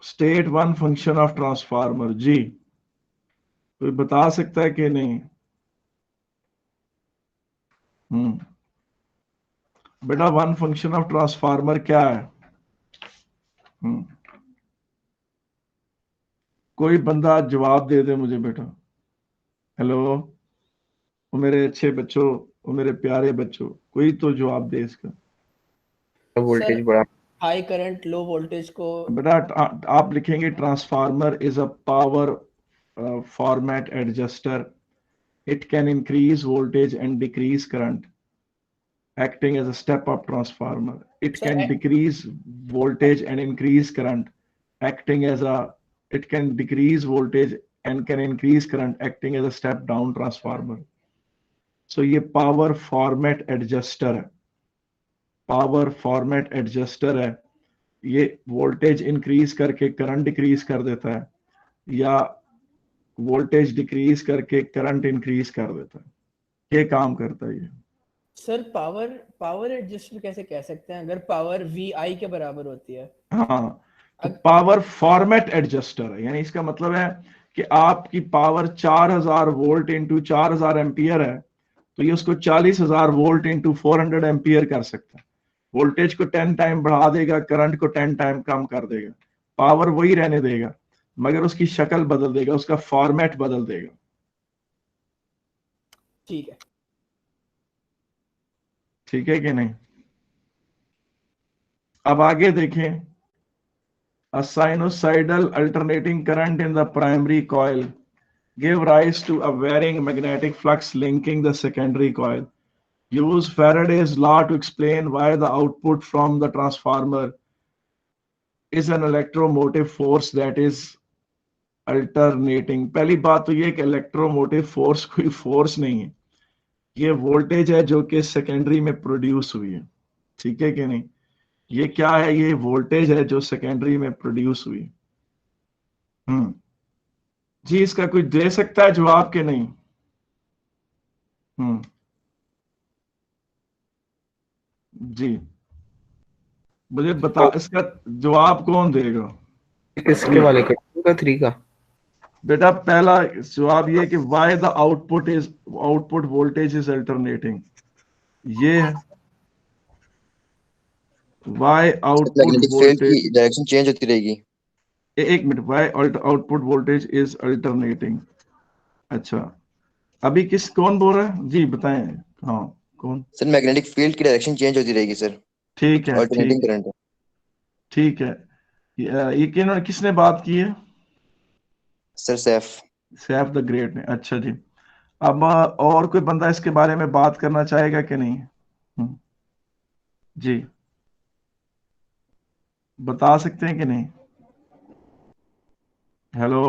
S1: state one function of transformer. जी, कोई बता सकता है कि नहीं? बेटा, वन फंक्शन ऑफ ट्रांसफार्मर क्या है? कोई बंदा जवाब दे दे मुझे बेटा। हेलो, वो मेरे अच्छे बच्चों, वो मेरे प्यारे बच्चों, कोई तो जवाब दे इसका।
S2: वोल्टेज बढ़ा।
S3: हाई करंट लो वोल्टेज को
S1: बेटा आप लिखेंगे transformer is a power format adjuster, it can increase voltage and decrease current acting as a step up transformer. It can decrease voltage and increase current acting as a, it can decrease voltage and can increase current acting as a step down transformer. So ये power format adjuster है, power format adjuster है। ये voltage increase करके current decrease कर देता है या voltage decrease करके करंट इंक्रीज कर देता है, ये काम करता है ये।
S3: सर पावर एडजस्टर कैसे कह सकते हैं अगर पावर VI के बराबर होती है?
S1: हाँ, तो पावर फॉर्मेट एडजस्टर है, यानी इसका मतलब है कि आपकी पावर 4000 वोल्ट इंटू 4000 एम्पियर है, तो ये उसको 40,000 वोल्ट इंटू 400 एम्पियर कर सकता है। वोल्टेज को 10 टाइम बढ़ा देगा, करंट को 10 टाइम कम कर देगा, पावर वही रहने देगा, मगर उसकी शक्ल बदल देगा, उसका फॉर्मेट बदल देगा।
S3: ठीक है,
S1: ठीक है कि नहीं? अब आगे देखें, a sinusoidal alternating current in the primary coil give rise to a varying magnetic flux linking the secondary coil. Use Faraday's law to explain why the output from the transformer is an electromotive force that is alternating. पहली बात तो ये कि electromotive force कोई force नहीं है, ये voltage है जो कि सेकेंडरी में प्रोड्यूस हुई है। ठीक है कि नहीं? ये क्या है? ये वोल्टेज है जो सेकेंडरी में प्रोड्यूस हुई। जी, इसका कोई दे सकता है जवाब के नहीं? जी मुझे बता, इसका जवाब कौन देगा?
S2: किसके वाले का? 2 का 3 का?
S1: बेटा पहला जवाब ये कि why the output voltage is alternating, ये है वाई आउटपुट वोल्टेज
S4: की डायरेक्शन चेंज होती रहेगी।
S1: एक minute, why output voltage is alternating. अच्छा, अभी कौन बोल रहा है? जी बताएं। हाँ, कौन?
S4: सर मैग्नेटिक फील्ड की डायरेक्शन चेंज होती रहेगी सर,
S1: ठीक है,
S4: अल्टरनेटिंग करंट है।
S1: ठीक है। ये किसने बात की है?
S4: सर
S1: सैफ द ग्रेट ने। अच्छा जी, अब और कोई बंदा इसके बारे में बात करना चाहेगा कि नहीं? जी बता सकते हैं कि नहीं? हेलो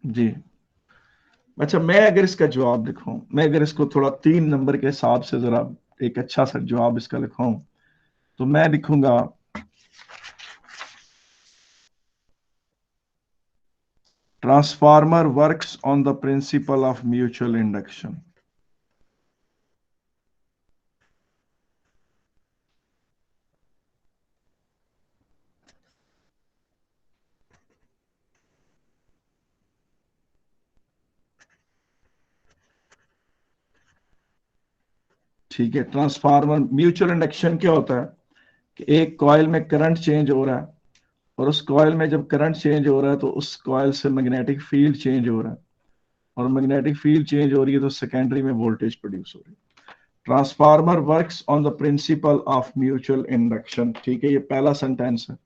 S1: जी। अच्छा, मैं अगर इसका जवाब लिखूं, मैं अगर इसको थोड़ा 3 नंबर के हिसाब से जरा एक अच्छा सा जवाब इसका लिखूं, तो मैं लिखूंगा transformer works on the principle of mutual induction. ठीक है, ट्रांसफार्मर म्यूचुअल इंडक्शन क्या होता है कि एक कॉइल में करंट चेंज हो रहा है, और उस कॉइल में जब करंट चेंज हो रहा है तो उस कॉइल से मैग्नेटिक फील्ड चेंज हो रहा है, और मैग्नेटिक फील्ड चेंज हो रही है तो सेकेंडरी में वोल्टेज प्रोड्यूस हो रही है। Transformer works on the principle of mutual induction. ठीक है, ये पहला सेंटेंस है।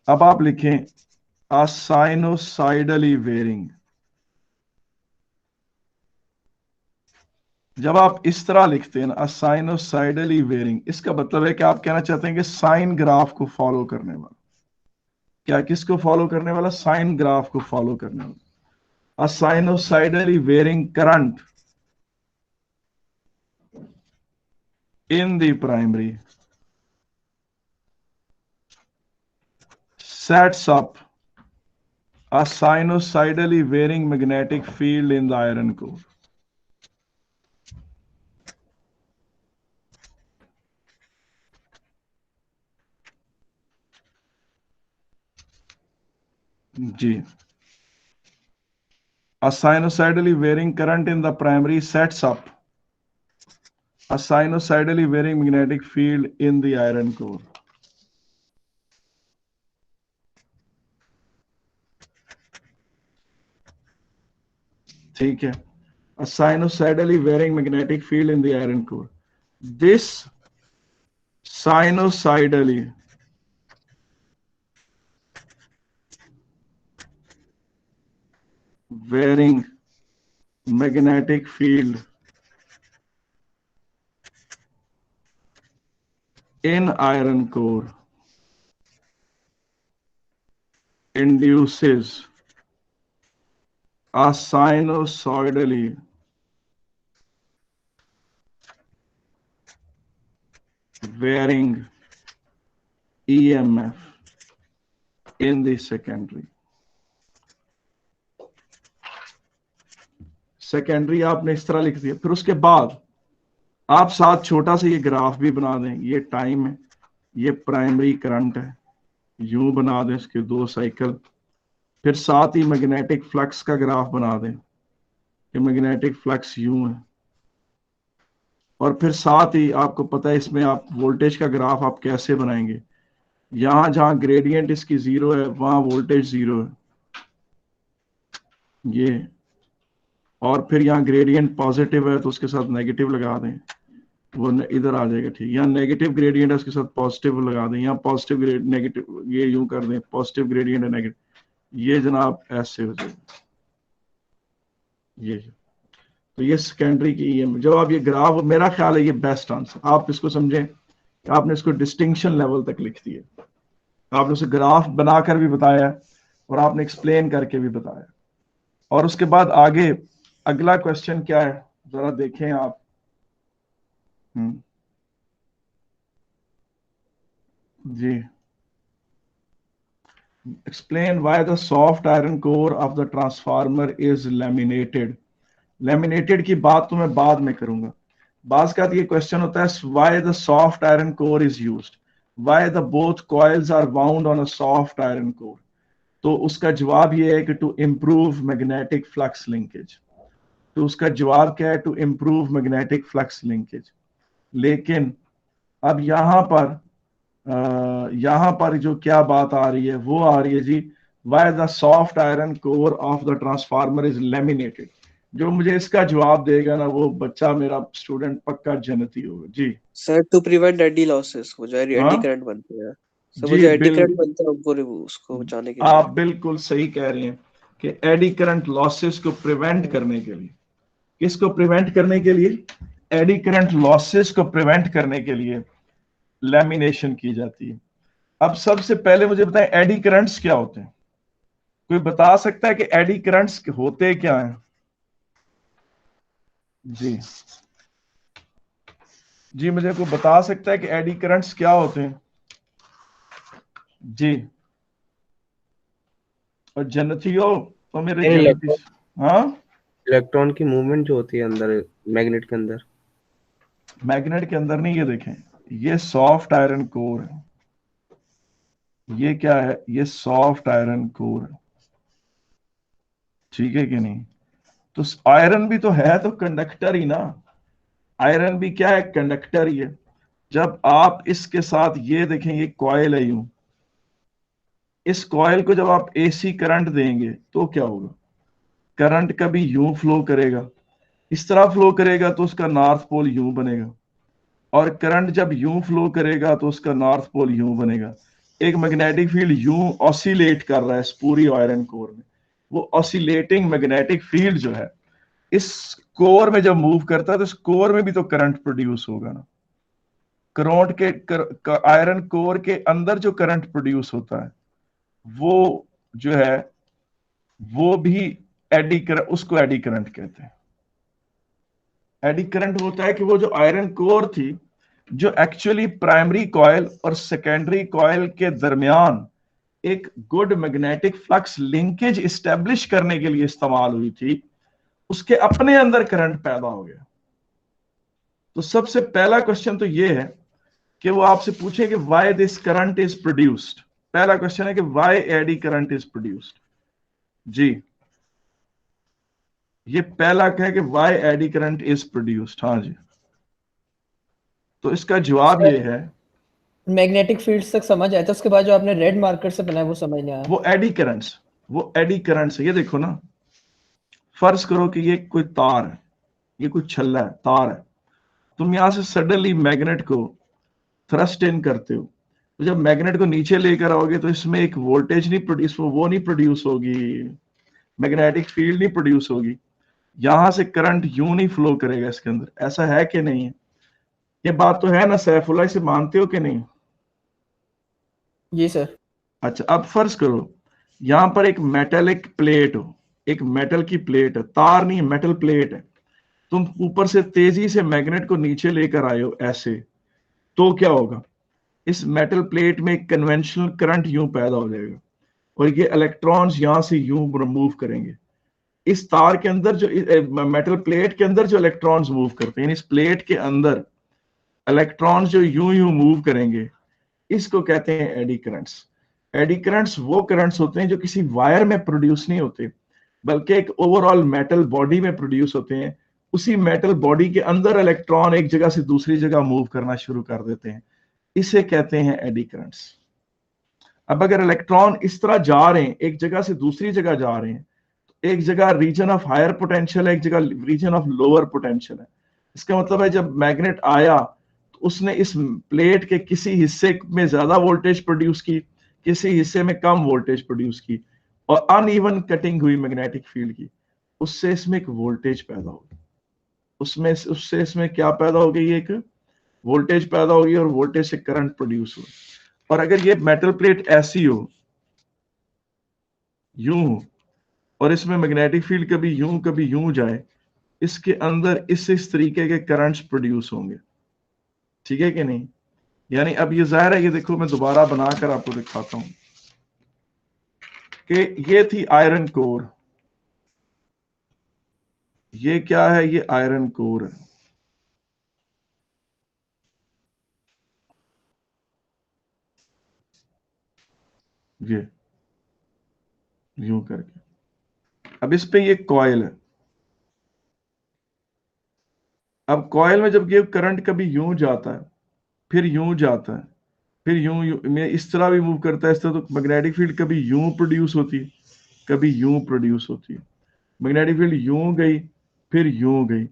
S1: अब आप लिखें अ साइनोसाइडली वेरिंग। जब आप इस तरह लिखते हैं ना साइनोसाइडली वेरिंग, इसका मतलब है कि आप कहना चाहते हैं कि साइन ग्राफ को फॉलो करने वाला। क्या किसको फॉलो करने वाला? साइन ग्राफ को फॉलो करने वाला। A sinusoidally varying current in the primary sets up a sinusoidally varying magnetic field in the iron core. जी, a sinusoidally varying current in the primary sets up a sinusoidally varying magnetic field in the iron core. ठीक है, a sinusoidally varying magnetic field in the iron core. This sinusoidally varying magnetic field in iron core induces a sinusoidally varying EMF in the secondary. Secondary आपने इस तरह लिख दिया। फिर उसके बाद आप साथ छोटा सा ये ग्राफ भी बना दें, ये टाइम है, ये प्राइमरी करंट है, यूं बना दें इसके 2 साइकिल। फिर साथ ही मैग्नेटिक फ्लक्स का ग्राफ बना दें कि मैग्नेटिक फ्लक्स यूं है। और फिर साथ ही आपको पता है इसमें आप वोल्टेज का ग्राफ आप कैसे बनाएंगे, यहां जहां ग्रेडियंट इसकी 0 है वहां वोल्टेज 0 है, ये। और फिर यहाँ ग्रेडियंट पॉजिटिव है तो उसके साथ नेगेटिव लगा दें, वो इधर आ जाएगा। ठीक, यहाँ नेगेटिव ग्रेडियंट है उसके साथ पॉजिटिव लगा दें, यहाँ पॉजिटिव नेगेटिव, ये यूं कर दें, पॉजिटिव ग्रेडियंट है नेगेटिव, ये जनाब ऐसे हो जाएगा ये। तो ये सेकेंडरी की ईएम। जब आप ये ग्राफ, मेरा ख्याल है ये बेस्ट आंसर, आप इसको समझें कि आपने इसको डिस्टिंक्शन लेवल तक लिख दिया, आपने उसे ग्राफ बनाकर भी बताया और आपने एक्सप्लेन करके भी बताया। और उसके बाद आगे अगला क्वेश्चन क्या है जरा देखें आप। जी, explain why the soft iron core of the transformer is laminated. Laminated की बात तो मैं बाद में करूंगा। बात का ये क्वेश्चन होता है why the soft iron core is used, why the both coils are wound on a soft iron core. तो उसका जवाब ये है कि to improve magnetic flux linkage। तो उसका जवाब क्या है? to improve magnetic flux linkage। लेकिन अब यहां पर जो क्या बात आ रही है वो आ रही है जी, why the soft iron core of the transformer is laminated. जो मुझे इसका जवाब देगा ना वो बच्चा मेरा स्टूडेंट पक्का जन्नती होगा जी।
S2: Sir to prevent eddy losses, वो जो एडी करंट बनते हैं सर, वो जो एडी करंट बनता है वो उसको बचाने के लिए।
S1: आप बिल्कुल सही कह रहे हैं कि एडी करंट लॉसेस को प्रिवेंट करने के लिए। किसको प्रिवेंट करने के लिए? एडी करंट लॉसेस को प्रिवेंट करने के लिए लैमिनेशन की जाती है। अब सबसे पहले मुझे बताएं एडी करंट्स क्या होते हैं? कोई बता सकता है कि एडी करंट्स होते क्या हैं? जी जी, मुझे कोई बता सकता है कि एडी करंट्स क्या होते हैं? जी, और जन्नतियों और मेरे जन्नती, हाँ,
S5: इलेक्ट्रॉन की मूवमेंट जो होती है अंदर मैग्नेट के अंदर।
S1: मैग्नेट के अंदर नहीं, ये देखें, ये सॉफ्ट आयरन कोर है, ये क्या है? ये सॉफ्ट आयरन कोर है, ठीक है कि नहीं? तो आयरन भी तो है, तो कंडक्टर ही ना, आयरन भी क्या है? कंडक्टर ही है। जब आप इसके साथ ये देखें, ये कॉइल है यूं, इस कॉइल को जब आप एसी करंट देंगे तो क्या होगा? करंट कभी यूं फ्लो करेगा, इस तरह फ्लो करेगा तो उसका नॉर्थ पोल यूं बनेगा, और करंट जब यूं फ्लो करेगा तो उसका नॉर्थ पोल यूं बनेगा। एक मैग्नेटिक फील्ड यूं ऑसिलेट कर रहा है इस पूरी आयरन कोर में। वो ऑसिलेटिंग मैग्नेटिक फील्ड जो है इस कोर में जब मूव करता है तो इस कोर में भी तो करंट प्रोड्यूस होगा ना। करंट के आयरन कोर के अंदर जो करंट प्रोड्यूस होता है वो जो है वो भी एडी करंट, उसको एडी करंट कहते हैं। एडी करंट होता है कि वो जो आयरन कोर थी, जो एक्चुअली प्राइमरी कॉइल और सेकेंडरी कॉइल के दरमियान एक good magnetic flux linkage establish करने के लिए इस्तेमाल हुई थी, उसके अपने अंदर करंट पैदा हो गया। तो सबसे पहला क्वेश्चन तो ये है कि वो आपसे पूछे कि why this current is produced. पहला क्वेश्चन है कि why eddy current is produced. जी, ये पहला है कि why eddy current is produced. हाँ जी, तो इसका जवाब ये है,
S3: मैग्नेटिक फील्ड्स तक समझ आया था, उसके बाद जो आपने रेड मार्कर से बनाया वो समझ नहीं आया।
S1: वो एडी करंट्स, वो एडी करंट्स है। ये देखो ना, फर्ज करो कि ये कोई तार है, ये कोई छल्ला है, तार है, तुम यहां से सडनली मैग्नेट को थ्रस्ट इन करते हो, तो जब मैग्नेट को नीचे लेकर आओगे तो इसमें एक वोल्टेज नहीं प्रोड्यूस, वो नहीं प्रोड्यूस होगी, मैग्नेटिक फील्ड नहीं प्रोड्यूस होगी, यहां से करंट यूं नहीं फ्लो करेगा इसके अंदर। ऐसा है कि नहीं है? ये बात तो है ना सैफुल्लाह, इसे मानते हो कि नहीं?
S3: जी सर।
S1: अच्छा, अब फर्ज करो यहां पर एक मेटेलिक प्लेट हो, एक मेटल की प्लेट है, तार नहीं है, मेटल प्लेट है, तुम ऊपर से तेजी से मैग्नेट को नीचे लेकर आए हो ऐसे, तो क्या होगा? इस मेटल प्लेट में एक कन्वेंशनल करंट यूं पैदा हो जाएगा और ये इलेक्ट्रॉन्स यहां से यूं मूव करेंगे। इस तार के अंदर जो मेटल प्लेट के अंदर जो इलेक्ट्रॉन्स मूव करते हैं, इस प्लेट के अंदर इलेक्ट्रॉन्स जो यूं यूं मूव करेंगे, इसको कहते हैं एडी करंट्स। एडी करंट्स वो करंट्स होते हैं जो किसी वायर में प्रोड्यूस नहीं होते, बल्कि एक ओवरऑल मेटल बॉडी में प्रोड्यूस होते हैं। उसी मेटल बॉडी के अंदर इलेक्ट्रॉन एक जगह से दूसरी जगह मूव करना शुरू कर देते हैं, इसे कहते हैं एडी करंट्स। अब अगर इलेक्ट्रॉन इस तरह जा रहे हैं, एक जगह से दूसरी जगह जा रहे हैं, एक जगह रीजन ऑफ हायर पोटेंशियल है, एक जगह रीजन ऑफ लोअर पोटेंशियल है, इसका मतलब है जब मैग्नेट आया तो उसने इस प्लेट के किसी हिस्से में ज्यादा वोल्टेज प्रोड्यूस की, किसी हिस्से में कम वोल्टेज प्रोड्यूस की, और अनइवन कटिंग हुई मैग्नेटिक फील्ड की, उससे इसमें एक वोल्टेज पैदा होगी, उससे इसमें क्या पैदा हो गई? एक वोल्टेज पैदा होगी, और वोल्टेज से करंट प्रोड्यूस हो। और अगर ये मेटल प्लेट ऐसी हो, यूं हो, और इसमें मैग्नेटिक फील्ड कभी यूं जाए, इसके अंदर इस तरीके के करंट्स प्रोड्यूस होंगे, ठीक है कि नहीं? यानी अब ये जाहिर है, ये देखो मैं दोबारा बनाकर आपको दिखाता हूं कि ये थी आयरन कोर, ये क्या है? ये आयरन कोर है, ये यूं करके। अब इस पे ये कॉइल है, अब कॉइल में जब ये करंट कभी यूं जाता है, फिर यूं जाता है, फिर यूं में इस तरह भी मूव करता है, इस तरह, तो मैग्नेटिक फील्ड कभी यूं प्रोड्यूस होती है, कभी यूं प्रोड्यूस होती है। मैग्नेटिक फील्ड यूं गई, फिर यूं गई,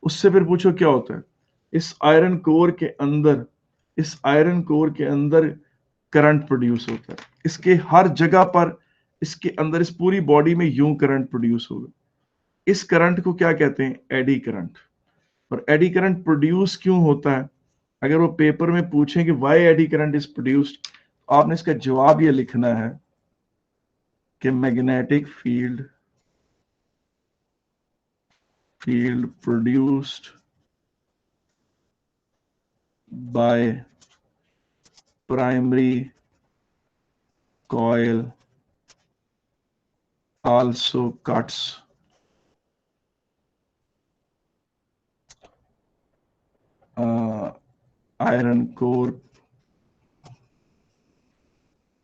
S1: उससे फिर पूछो क्या होता है? इस आयरन कोर के अंदर, इस आयरन कोर के अंदर करंट प्रोड्यूस होता है, इसके हर जगह पर, इसके अंदर, इस पूरी बॉडी में यूं करंट प्रोड्यूस होगा। इस करंट को क्या कहते हैं? Eddy current. और एडी करंट प्रोड्यूस क्यों होता है? अगर वो पेपर में पूछें कि why eddy current is produced, आपने इसका जवाब ये लिखना है कि magnetic field produced by primary coil also cuts iron core,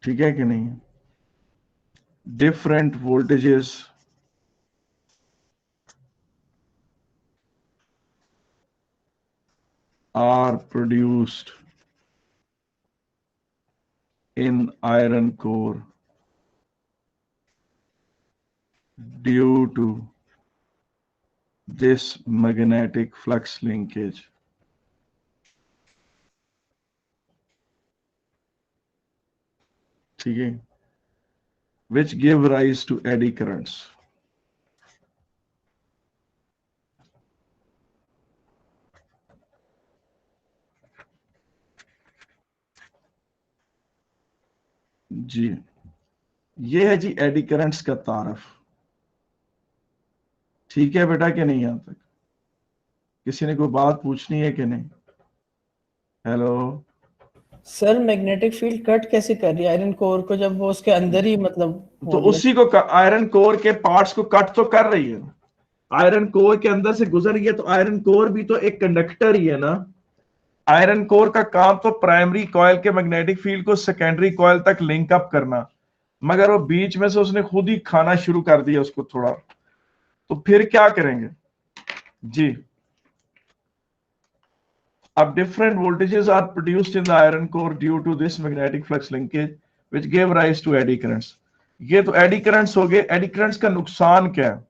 S1: ठीक है कि नहीं? Different voltages are produced in iron core due to this magnetic flux linkage. ठीक है, which give rise to eddy currents. जी, ये है जी एडी करंट्स का तारफ। ठीक है बेटा कि नहीं? यहां तक किसी ने कोई बात पूछनी है कि नहीं? Hello
S3: sir, magnetic field cut कैसे कर रही है आयरन कोर को, जब वो उसके अंदर ही मतलब
S1: तो उसी को आयरन कोर के पार्ट्स को कट तो कर रही है, आयरन कोर के अंदर से गुजर रही है, तो आयरन कोर भी तो एक कंडक्टर ही है ना। आयरन कोर का काम तो प्राइमरी कॉइल के मैग्नेटिक फील्ड को सेकेंडरी कॉइल तक लिंक अप करना, मगर वो बीच में से उसने खुद ही खाना शुरू कर दिया उसको थोड़ा, तो फिर क्या करेंगे जी? अब different voltages are produced in the iron core due to this magnetic flux linkage which gave rise to eddy currents. ये तो eddy currents हो गए। eddy currents का नुकसान क्या है?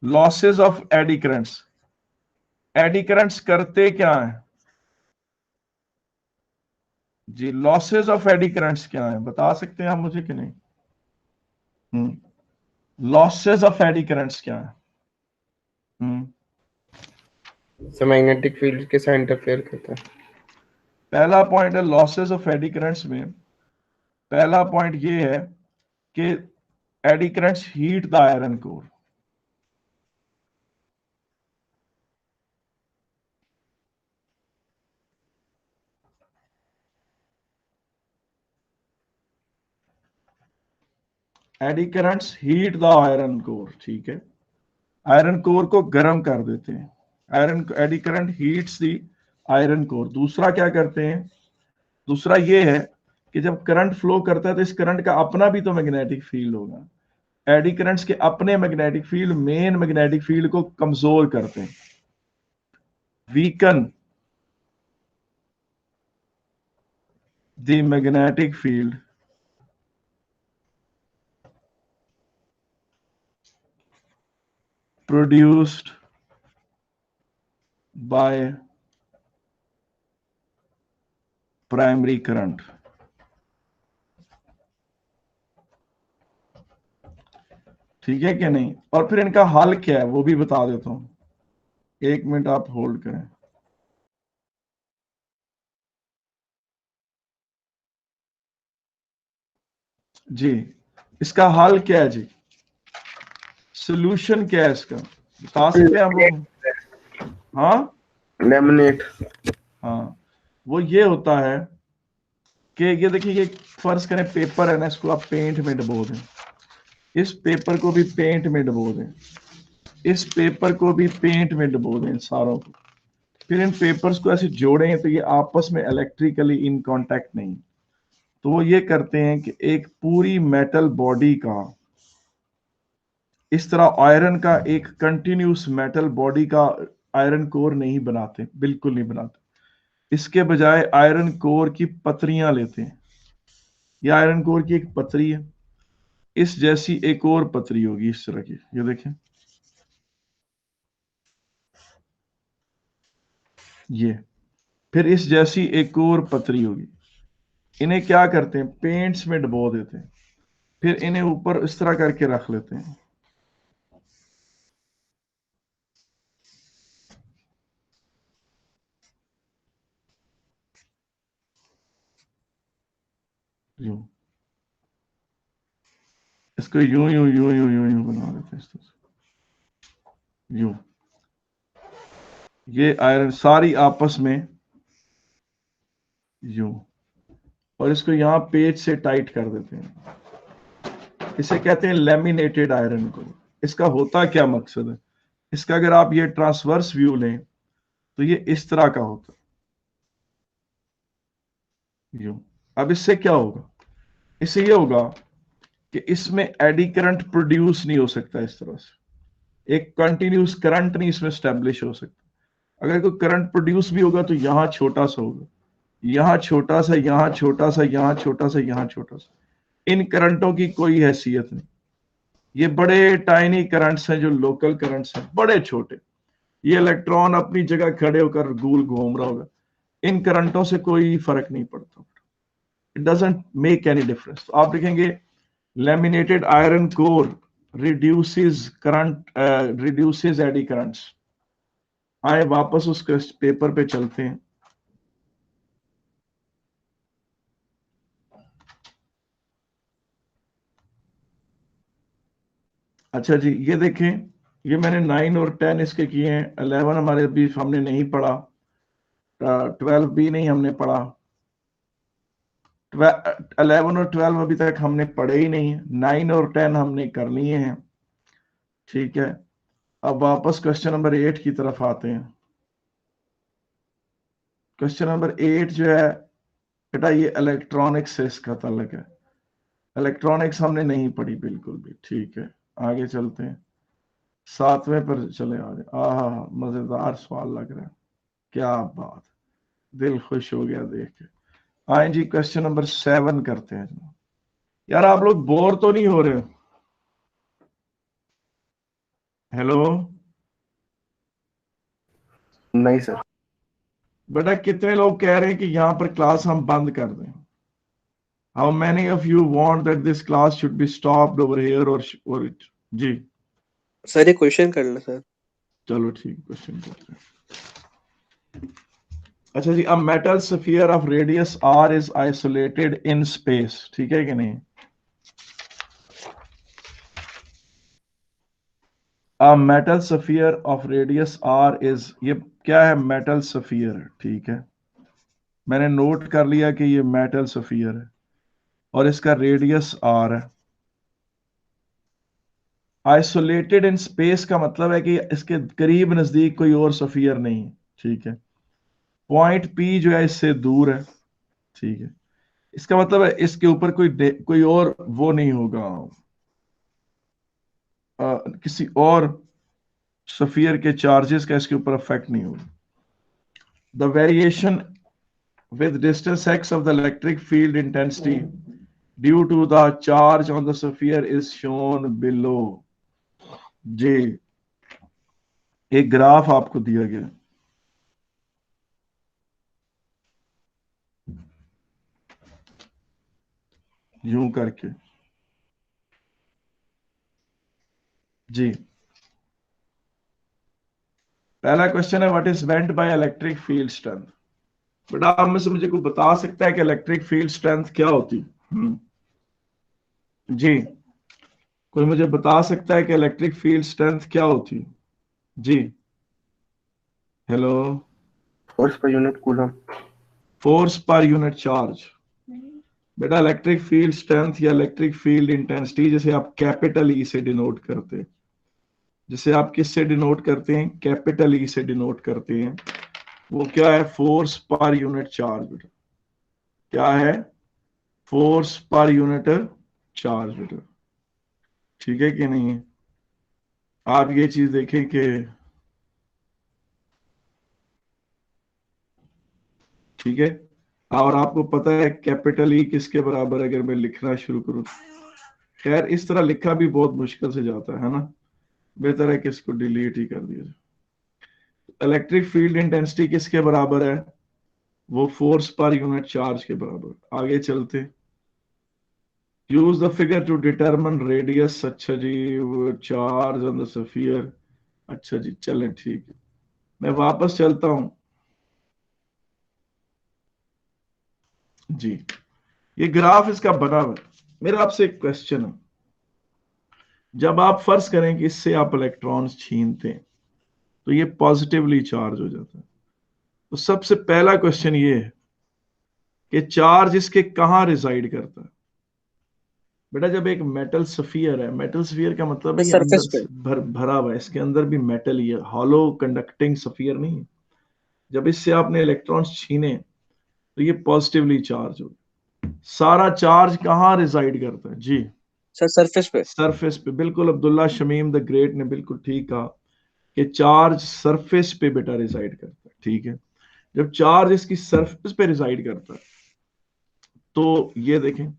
S1: Losses of eddy currents। eddy currents करते क्या है जी? लॉसेस ऑफ eddy currents क्या है, बता सकते हैं आप मुझे कि नहीं? लॉसेस ऑफ eddy currents क्या है?
S5: मैग्नेटिक फील्ड के साथ इंटरफेयर करता है।
S1: पहला पॉइंट है लॉसेस ऑफ एडी करंट्स में, पहला पॉइंट ये है कि eddy currents heat the iron core. Eddy currents heat the iron core, ठीक है, आयरन कोर को गर्म कर देते हैं। Iron eddy current heats the iron core. दूसरा क्या करते हैं? दूसरा ये है कि जब करंट फ्लो करता है तो इस करंट का अपना भी तो मैग्नेटिक फील्ड होगा। एडी करंट्स के अपने magnetic field main magnetic field को कमजोर करते हैं, weaken the magnetic field produced by primary current। ठीक है कि नहीं? और फिर इनका हल क्या है वो भी बता देता हूं, एक मिनट आप होल्ड करें। जी, इसका हल क्या है जी? सोल्यूशन क्या है इसका, बता सकते हैं आप? हाँ,
S5: लैमिनेट।
S1: हाँ, वो ये होता है कि ये देखिए, ये फर्ज करें पेपर है ना, इसको आप पेंट में डुबो दें, इस पेपर को भी पेंट में डुबो दें, इस पेपर को भी पेंट में डुबो दें सारों को, फिर इन पेपर्स को ऐसे जोड़ें तो ये आपस में इलेक्ट्रिकली इन कांटेक्ट नहीं। तो वो ये करते हैं कि एक पूरी मेटल बॉडी का, इस तरह आयरन का एक कंटिन्यूस मेटल बॉडी का आयरन कोर नहीं बनाते, बिल्कुल नहीं बनाते। इसके बजाय आयरन कोर की पतरियां लेते हैं। ये आयरन कोर की एक पतरी है, इस जैसी एक और पतरी होगी इस तरह की, ये देखें, ये फिर इस जैसी एक और पतरी होगी। इन्हें क्या करते हैं? पेंट्स में डुबो देते हैं, फिर इन्हें ऊपर इस तरह करके रख लेते हैं, यूं, इसको यूं यूं यूं यूं यूं यूं बना देते हैं इस तरह से, यूं। ये आयरन सारी आपस में यूं, और इसको यहां पेज से टाइट कर देते हैं। इसे कहते हैं लैमिनेटेड आयरन को। इसका होता क्या मकसद है? इसका अगर आप ये ट्रांसवर्स व्यू लें तो ये इस तरह का होता है, यूं। अब इससे क्या होगा? इससे ये होगा कि इसमें एडी करंट प्रोड्यूस नहीं हो सकता इस तरह से, एक कंटिन्यूस करंट नहीं इसमें स्टैब्लिश हो सकता। अगर कोई करंट प्रोड्यूस भी होगा तो यहां छोटा सा होगा, यहां छोटा सा, यहां छोटा सा, यहां छोटा सा, यहां छोटा सा। इन करंटों की कोई हैसियत नहीं। ये बड़े टाइनी करंट्स हैं, जो लोकल करंट्स हैं, बड़े छोटे। ये इलेक्ट्रॉन अपनी जगह खड़े होकर गोल घूम रहा होगा, इन करंटों से कोई फर्क नहीं पड़ता। It doesn't make any difference. तो आप देखेंगे laminated iron core reduces current, reduces eddy currents. आए वापस उस पेपर पे चलते हैं। अच्छा जी, ये देखें, ये मैंने 9 और 10 इसके किए हैं। 11 हमारे अभी हमने नहीं पढ़ा, 12 भी नहीं हमने पढ़ा, 11 और 12 अभी तक हमने पढ़े ही नहीं है। 9 और 10 हमने कर लिए हैं, ठीक है। अब वापस क्वेश्चन नंबर 8 की तरफ आते हैं। क्वेश्चन नंबर 8 जो है बेटा, ये इलेक्ट्रॉनिक्स से इसका ताल्लुक है। इलेक्ट्रॉनिक्स हमने नहीं पढ़ी बिल्कुल भी, ठीक है। आगे चलते हैं, 7वें पर चले आ रहे। आहा, मजेदार सवाल लग रहा है, क्या बात, दिल खुश हो गया देख के। आए जी, क्वेश्चन नंबर 7 करते हैं। यार आप लोग बोर तो नहीं हो रहे? हेलो
S5: नहीं सर।
S1: बेटा, कितने लोग कह रहे हैं कि यहां पर क्लास हम बंद कर दें? How many of you want that this class should be stopped over here और इट? जी
S2: सर ये क्वेश्चन कर लो सर।
S1: चलो ठीक, क्वेश्चन करते हैं। अच्छा जी, a metal sphere of radius r is isolated in space, ठीक है कि नहीं? A metal sphere of radius r is, ये क्या है? मेटल स्फीयर है, ठीक है। मैंने नोट कर लिया कि ये मेटल स्फीयर है और इसका रेडियस r है। आइसोलेटेड इन स्पेस का मतलब है कि इसके करीब नजदीक कोई और स्फीयर नहीं है, ठीक है। पॉइंट P जो है इससे दूर है, ठीक है। इसका मतलब है इसके ऊपर कोई और वो नहीं होगा, किसी और स्फीयर के चार्जेस का इसके ऊपर इफेक्ट नहीं होगा। The variation with distance x of the electric field intensity due to the charge on the sphere is shown below। जी, एक ग्राफ आपको दिया गया, यूं करके। जी, पहला क्वेश्चन है, what is meant by electric field strength. बेटा आप में से मुझे कोई बता सकता है कि इलेक्ट्रिक फील्ड स्ट्रेंथ क्या होती? जी, कोई मुझे बता सकता है कि इलेक्ट्रिक फील्ड स्ट्रेंथ क्या होती? जी, hello.
S5: Force per unit coulomb.
S1: Force per unit charge. बेटा इलेक्ट्रिक फील्ड स्ट्रेंथ या इलेक्ट्रिक फील्ड इंटेंसिटी, जैसे आप कैपिटल ई से डिनोट करते हैं, जिसे आप किससे डिनोट करते हैं? कैपिटल ई से डिनोट करते हैं। वो क्या है? Force per unit charge. बेटा क्या है? Force per unit charge. बेटा ठीक है कि नहीं है? आप ये चीज देखें कि ठीक है, और आपको पता है कैपिटल ई किसके बराबर है? अगर मैं लिखना शुरू करूं, खैर इस तरह लिखा भी बहुत मुश्किल से जाता है ना, बेहतर है कि इसको डिलीट ही कर दिया जाए। इलेक्ट्रिक फील्ड इंटेंसिटी किसके बराबर है? वो फोर्स पर यूनिट चार्ज के बराबर। आगे चलते, use the figure to determine radius. अच्छा जी, चार्ज ऑन द स्फीयर। अच्छा जी, चलें ठीक है, मैं वापस चलता हूं। जी, ये ग्राफ इसका बना हुआ है। मेरा आपसे एक क्वेश्चन है, जब आप फर्ज करें कि इससे आप इलेक्ट्रॉन्स छीनते हैं तो ये पॉजिटिवली चार्ज हो जाता है, तो सबसे पहला क्वेश्चन ये है कि चार्ज इसके कहां रिजाइड करता है। बेटा जब एक मेटल सफियर है, मेटल सफियर का मतलब है ये अंदर
S2: सरफेस पे
S1: से भरा हुआ है, इसके अंदर भी मेटल ही है, हॉलो कंडक्टिंग सफियर नहीं है। जब इससे आपने इलेक्ट्रॉन्स छीने तो ये पॉजिटिवली चार्ज हो, सारा चार्ज कहां रिजाइड करता है जी?
S2: सर सरफेस पे।
S1: सरफेस पे। बिल्कुल अब्दुल्ला शमीम द ग्रेट ने बिल्कुल ठीक कहा कि चार्ज सरफेस पे बेटा रिजाइड करता है, ठीक है। जब चार्ज इसकी सरफेस पे रिजाइड करता है तो ये देखें,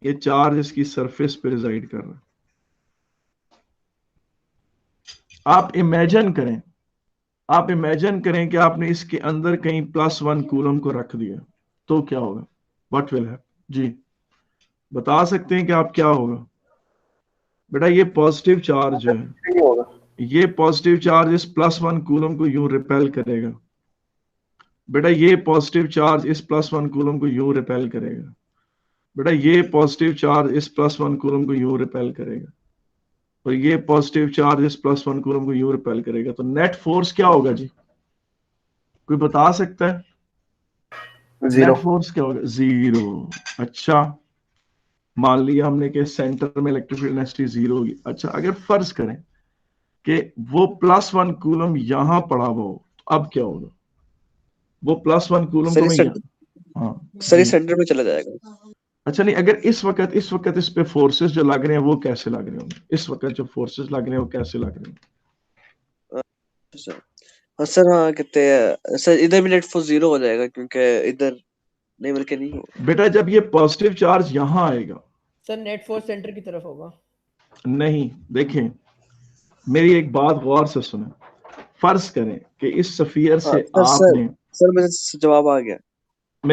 S1: ये चार्ज इसकी सरफेस पे रिजाइड कर रहा है। आप इमेजिन करें कि आपने इसके अंदर कहीं +1 कूलम को रख दिया तो क्या होगा? व्हाट विल हैपन जी? बता सकते हैं कि आप क्या होगा? बेटा ये पॉजिटिव चार्ज है,
S5: नहीं होगा।
S1: ये पॉजिटिव चार्ज इस +1 कूलम को यूं रिपेल करेगा। बेटा ये पॉजिटिव चार्ज इस +1 कूलम को यूं रिपेल करेगा। बेटा ये पॉजिटिव चार्ज इस +1 कूलम को यूं रिपेल करेगा, और ये पॉजिटिव चार्ज इस +1 कूलम को यूं रिपेल करेगा। तो नेट फोर्स क्या होगा जी? कोई बता सकता है?
S5: जीरो।
S1: नेट फोर्स क्या होगा? 0। अच्छा, मान लिया हमने कि सेंटर में इलेक्ट्रिक फील्ड डेंसिटी 0 होगी। अच्छा, अगर फर्ज करें कि वो +1 कूलम यहां पड़ा हुआ हो तो अब क्या होगा? वो +1 कूलम
S2: सर
S1: को
S2: ये
S1: मैं
S2: सेंटर,
S1: हाँ
S2: सर ये
S1: जी।
S2: सेंटर में चला जाएगा।
S1: अच्छा नहीं, अगर इस वक्त इस पे फोर्सेस जो लग रहे हैं वो कैसे लग रहे होंगे? इस वक्त जो फोर्सेस लग रहे हैं वो कैसे लग रहे हैं?
S2: सर हाँ सर, हाँ कहते हैं सर इधर भी नेट फोर्स 0 हो जाएगा क्योंकि इधर नहीं बल्कि नहीं।
S1: बेटा जब ये पॉजिटिव चार्ज यहां आएगा,
S3: सर नेट फोर्स सेंटर की तरफ होगा।
S1: नहीं देखें, मेरी एक बात गौर से सुने। फर्ज करें कि इस सफियर
S2: हाँ
S1: से
S2: सर
S1: आपने
S2: सर मुझे जवाब आ गया।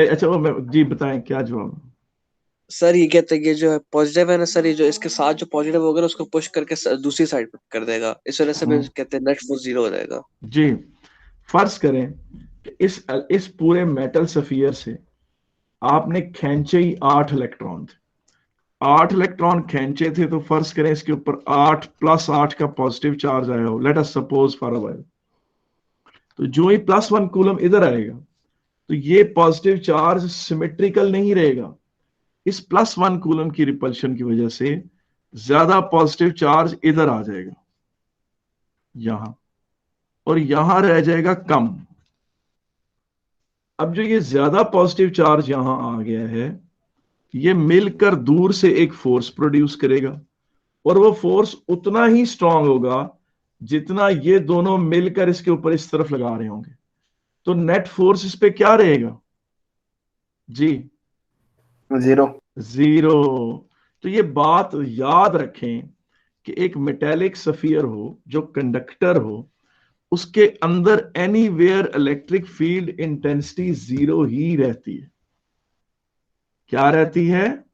S1: अच्छा वो मैं जी बताएं क्या जवाब?
S2: सर ये कहते हैं कि जो है पॉजिटिव है ना सर, ये जो इसके साथ जो पॉजिटिव होगा ना उसको पुश करके दूसरी साइड पे कर देगा, इस वजह से भी कहते हैं नेट फोर्स 0 हो जाएगा।
S1: जी, फर्ज करें कि इस पूरे मेटल सफियर से आपने खींचे ही 8 इलेक्ट्रॉन थे, 8 इलेक्ट्रॉन खींचे थे, तो फर्ज करें इसके ऊपर 8 + 8 का पॉजिटिव चार्ज आया हो, let us suppose for a while. तो जो ही +1 कूलम इधर आएगा तो ये पॉजिटिव चार्ज सिमेट्रिकल नहीं रहेगा। इस +1 कूलम की रिपल्शन की वजह से ज्यादा पॉजिटिव चार्ज इधर आ जाएगा यहां, और यहां रह जाएगा कम। अब जो ये ज्यादा पॉजिटिव चार्ज यहां आ गया है, ये मिलकर दूर से एक फोर्स प्रोड्यूस करेगा, और वो फोर्स उतना ही स्ट्रांग होगा जितना ये दोनों मिलकर इसके ऊपर इस तरफ लगा रहे होंगे। तो नेट फोर्स इस पे क्या रहेगा जी?
S5: 0।
S1: 0। तो ये बात याद रखें कि एक मेटेलिक सफियर हो जो कंडक्टर हो, उसके अंदर एनीवेयर इलेक्ट्रिक फील्ड इंटेंसिटी 0 ही रहती है। क्या रहती है?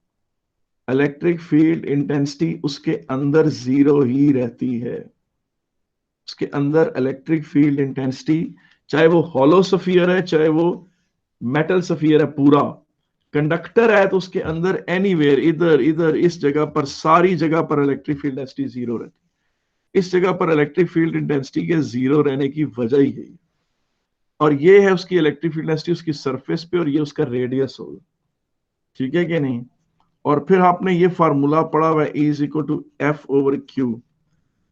S1: इलेक्ट्रिक फील्ड इंटेंसिटी उसके अंदर 0 ही रहती है। उसके अंदर इलेक्ट्रिक फील्ड इंटेंसिटी, चाहे वो हॉलो सफियर है चाहे वो मेटल सफियर है, पूरा कंडक्टर है, तो उसके अंदर एनीवेयर, इधर इधर इस जगह पर, सारी जगह पर इलेक्ट्रिक फील्ड इंटेंसिटी 0 रहती है। इस जगह पर इलेक्ट्रिक फील्ड इंटेंसिटी के 0 रहने की वजह ही है, और ये है उसकी इलेक्ट्रिक फील्ड इंटेंसिटी उसकी सरफेस पे, और ये उसका रेडियस होगा। ठीक है कि नहीं? और फिर आपने ये फार्मूला पढ़ा हुआ है E=F/Q,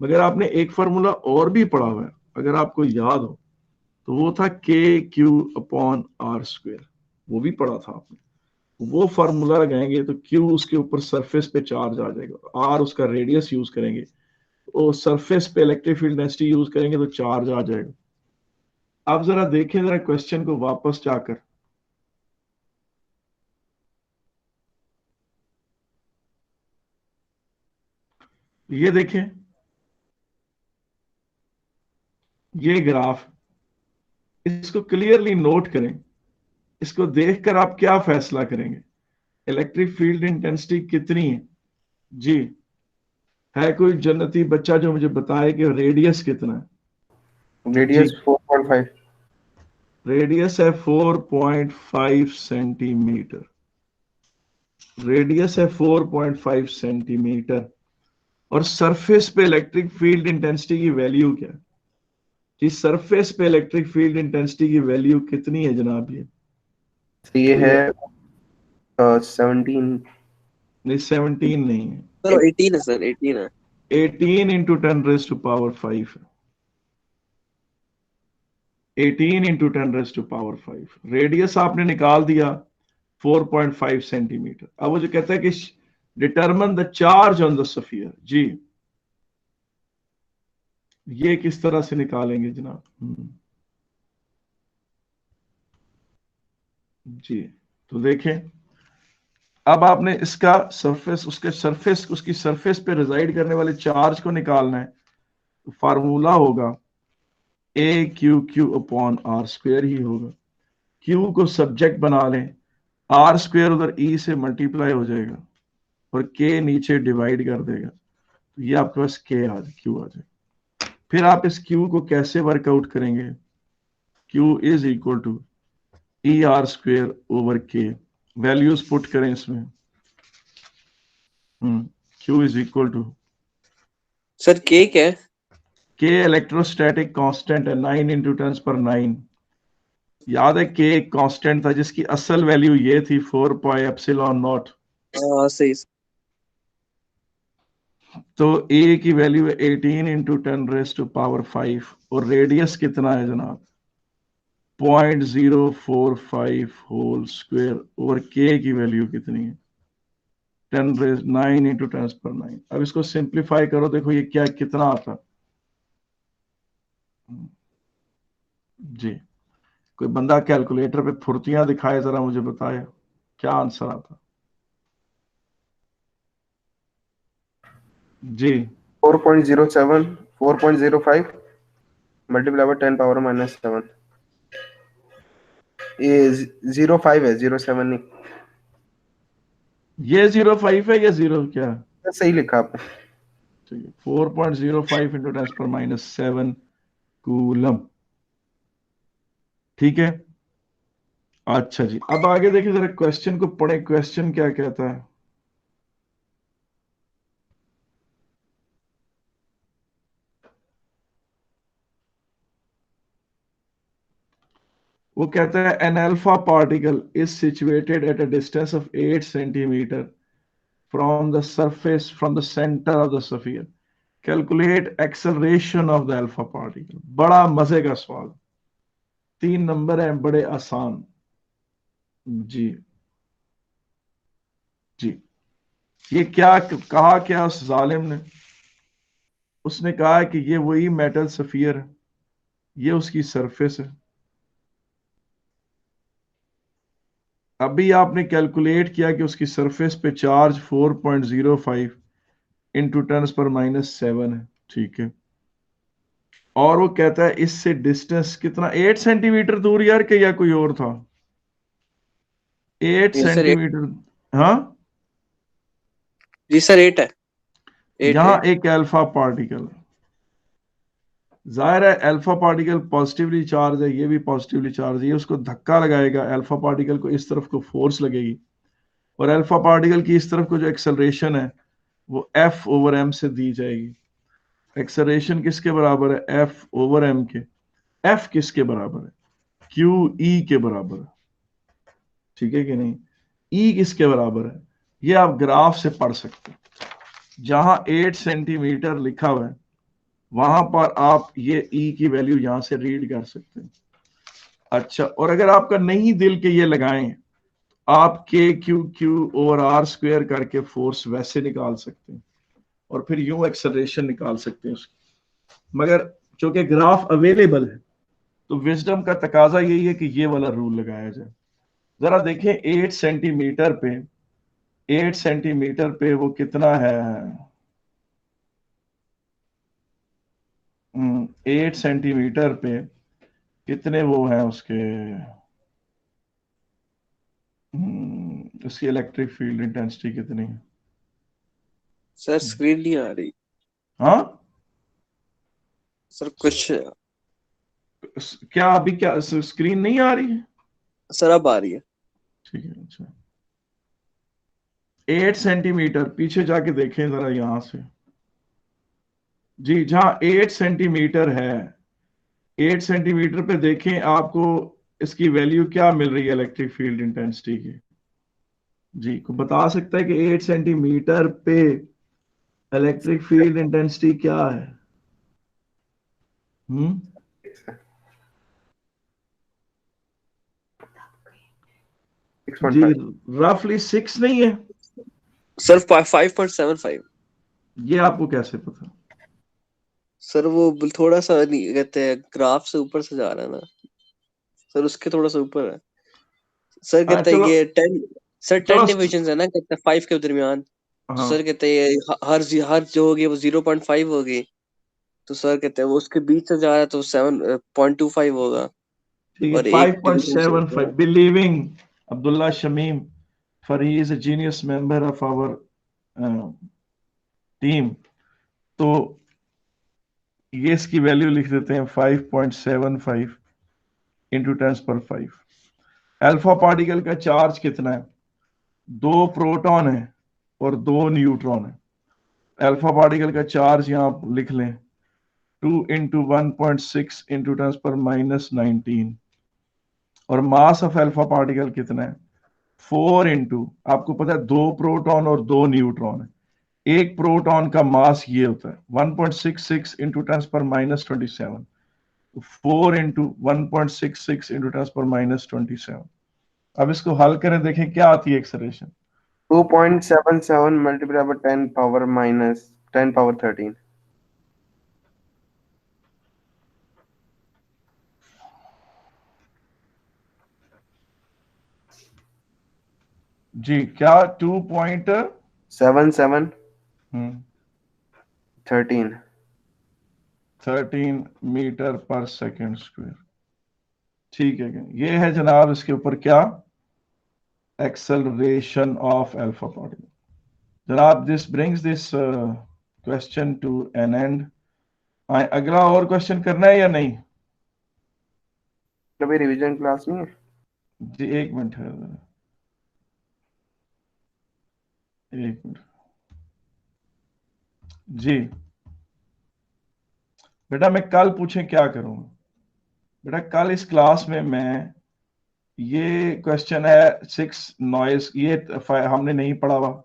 S1: मगर आपने एक फार्मूला और भी पढ़ा हुआ है, अगर आपको याद हो तो वो था KQ/R²। वो भी पढ़ा था आपने। वो फार्मूला लगाएंगे तो Q उसके ऊपर सरफेस पे चार्ज आ जाएगा, R उसका रेडियस यूज करेंगे, और सरफेस पे इलेक्ट्रिक फील्ड डेंसिटी यूज करेंगे तो चार्ज आ जाएगा। आप जरा देखें जरा क्वेश्चन को वापस जाकर, ये देखें, ये ग्राफ, इसको क्लियरली नोट करें। इसको देखकर आप क्या फैसला करेंगे? इलेक्ट्रिक फील्ड इंटेंसिटी कितनी है जी? है कोई जन्नती बच्चा जो मुझे बताए कि रेडियस कितना है?
S5: रेडियस 4.5।
S1: रेडियस है 4.5 सेंटीमीटर। रेडियस है 4.5 सेंटीमीटर, और सरफेस पे इलेक्ट्रिक फील्ड इंटेंसिटी की वैल्यू क्या है? इस सरफेस पे इलेक्ट्रिक फील्ड इंटेंसिटी की वैल्यू कितनी है जनाब? ये
S5: ये
S1: तो
S5: है 17।
S1: नहीं, 17 नहीं है,
S2: सर 18 है सर, 18 है।
S1: 18 इंटू 10⁵ है। 18 इंटू 10⁵ रेडियस आपने निकाल दिया 4.5 सेंटीमीटर। अब वो जो कहता है कि determine the charge on the sphere, जी ये किस तरह से निकालेंगे जनाब? जी तो देखें, अब आपने इसका सरफेस, उसकी सरफेस पे रिजाइड करने वाले चार्ज को निकालना है। तो फार्मूला होगा AQQ/r² ही होगा। Q को सब्जेक्ट बना लें, r² उधर E से मल्टीप्लाई हो जाएगा और K नीचे डिवाइड कर देगा, तो ये आपके पास Q आ जाएगा। फिर आप इस Q को कैसे वर्कआउट करेंगे? Q is equal to ER²/K। Values put करें इसमें। Q is equal to,
S2: sir के क्या है?
S1: K इलेक्ट्रोस्टैटिक कांस्टेंट है, 9 इंटू 10⁹। याद है K एक कांस्टेंट था जिसकी असल वैल्यू ये थी 4πε0।
S2: हाँ सही।
S1: तो A की वैल्यू है 18 इंटू 10⁵ और रेडियस कितना है जनाब? 0.045 होल स्क्वायर, और K की वैल्यू कितनी है? 9 इंटू 10⁹। अब इसको सिंप्लीफाई करो, देखो ये क्या कितना आता। जी कोई बंदा कैलकुलेटर पे फुर्तियां दिखाए, जरा मुझे बताए क्या आंसर आता। जी
S5: 4.07 4.05 मल्टीप्लाई बाय 10⁻⁻7। ये 05 है, 07 नहीं।
S1: ये 0.5 है या 0 क्या?
S5: सही लिखा आपने।
S1: ठीक है, 4.05 इंटू 10⁻⁷ कूलम। ठीक है, अच्छा जी, अब आगे देखिए जरा, क्वेश्चन को पढ़े, क्वेश्चन क्या कहता है। वो कहता है an alpha particle is situated at a distance of 8 centimetre from the surface, from the centre of the sphere, calculate acceleration of the alpha particle. बड़ा मजे का सवाल, 3 नंबर है, बड़े आसान। जी जी, ये क्या कहा, क्या उस जालिम ने? उसने कहा कि ये वही मेटल सफियर है, ये उसकी सरफेस है। अभी आपने कैलकुलेट किया कि उसकी सरफेस पे चार्ज 4.05 इंटू 10⁻⁷ है, ठीक है। और वो कहता है इससे डिस्टेंस कितना, 8 सेंटीमीटर दूर यार, के या कोई और था? 8
S2: जी सर 8।
S1: सेंटीमीटर हाँ,
S2: जी सर 8 है, 8
S1: यहां
S2: 8।
S1: एक अल्फा पार्टिकल, जाहिर है अल्फा पार्टिकल पॉजिटिवली चार्ज है, ये भी पॉजिटिवली चार्ज है, ये उसको धक्का लगाएगा, अल्फा पार्टिकल को इस तरफ को फोर्स लगेगी, और अल्फा पार्टिकल की इस तरफ को जो एक्सेलरेशन है वो F/m से दी जाएगी। एक्सेलरेशन किसके बराबर है? F/m के। F किसके बराबर है? QE के बराबर है, ठीक है कि नहीं? E किसके बराबर है? ये आप ग्राफ से पढ़ सकते हैं, जहां 8 सेंटीमीटर लिखा हुआ है वहां पर आप ये E की वैल्यू यहां से रीड कर सकते हैं। अच्छा, और अगर आपका नहीं दिल के ये लगाएं, आप KQ/R² करके फोर्स वैसे निकाल सकते हैं और फिर यूं एक्सेलरेशन निकाल सकते हैं उसकी। मगर चूंकि ग्राफ अवेलेबल है तो विजडम का तकाजा यही है कि ये वाला रूल लगाया जाए। जरा देखें 8 सेंटीमीटर पे, 8 सेंटीमीटर पे वो कितना है? 8 सेंटीमीटर पे कितने वो हैं उसके, उसकी इलेक्ट्रिक फील्ड इंटेंसिटी कितनी है?
S2: सर स्क्रीन नहीं आ रही
S1: हाँ,
S2: सर कुछ।
S1: क्या अभी क्या स्क्रीन नहीं आ रही है?
S2: सर अब आ रही है।
S1: ठीक है, अच्छा। 8 सेंटीमीटर, पीछे जाके देखें जरा यहां से जी, जहां 8 सेंटीमीटर है, 8 सेंटीमीटर पे देखें आपको इसकी वैल्यू क्या मिल रही है इलेक्ट्रिक फील्ड इंटेंसिटी की। जी, को बता सकता है कि 8 सेंटीमीटर पे इलेक्ट्रिक फील्ड इंटेंसिटी क्या है? हम्म, जी, रफली 6 नहीं है?
S2: सर 5.75।
S1: ये आपको कैसे पता?
S2: सर वो थोड़ा सा नहीं कहते हैं, ग्राफ से ऊपर से जा रहा है ना सर, उसके थोड़ा सा ऊपर है सर।
S1: हाँ
S2: कहते हैं
S1: चलो,
S2: ये 10, सर 10
S1: चलो,
S2: डिविजन है ना, कहते हैं 5 के दरमियान। तो
S1: हाँ
S2: सर कहते हैं ये हर जो होगी वो 0.5 होगी। तो सर कहते हैं वो उसके बीच से जा रहा है तो 7.25 होगा।
S1: ठीक है,
S2: और एक डिवीजन से
S1: 5.75,
S2: ऊपर।
S1: Believing Abdullah Shamim for he is a genius member of our team. तो ये इसकी वैल्यू लिख देते हैं 5.75 इंटू 10⁵। अल्फा पार्टिकल का चार्ज कितना है? 2 प्रोटॉन है और 2 न्यूट्रॉन है। अल्फा पार्टिकल का चार्ज यहां आप लिख लें 2 इंटू 1.6 इंटू 10⁻19। और मास ऑफ अल्फा पार्टिकल कितना है? 4 इंटू, आपको पता है 2 प्रोटॉन और 2 न्यूट्रॉन है। एक प्रोटॉन का मास ये होता है 1.66 इंटू 10⁻27। 4 into 1.66 into 10⁻27। अब इसको हल करें, देखें क्या आती है एक्सेलरेशन।
S5: 2.77 multiply by 10 power 13।
S1: जी, क्या 2.13? 13 मीटर पर सेकेंड स्क्वायर। ठीक है, ये है जनाब इसके ऊपर क्या? Acceleration of alpha particle. जनाब this brings this question to an end. अगला और क्वेश्चन करना है या नहीं?
S5: अभी रिवीजन क्लास नहीं है।
S1: जी, एक मिनट है, एक मिनट जी। बेटा मैं कल पूछें क्या करूंगा? बेटा कल इस क्लास में मैं, ये क्वेश्चन है 6 नॉइज, ये हमने नहीं पढ़ा हुआ,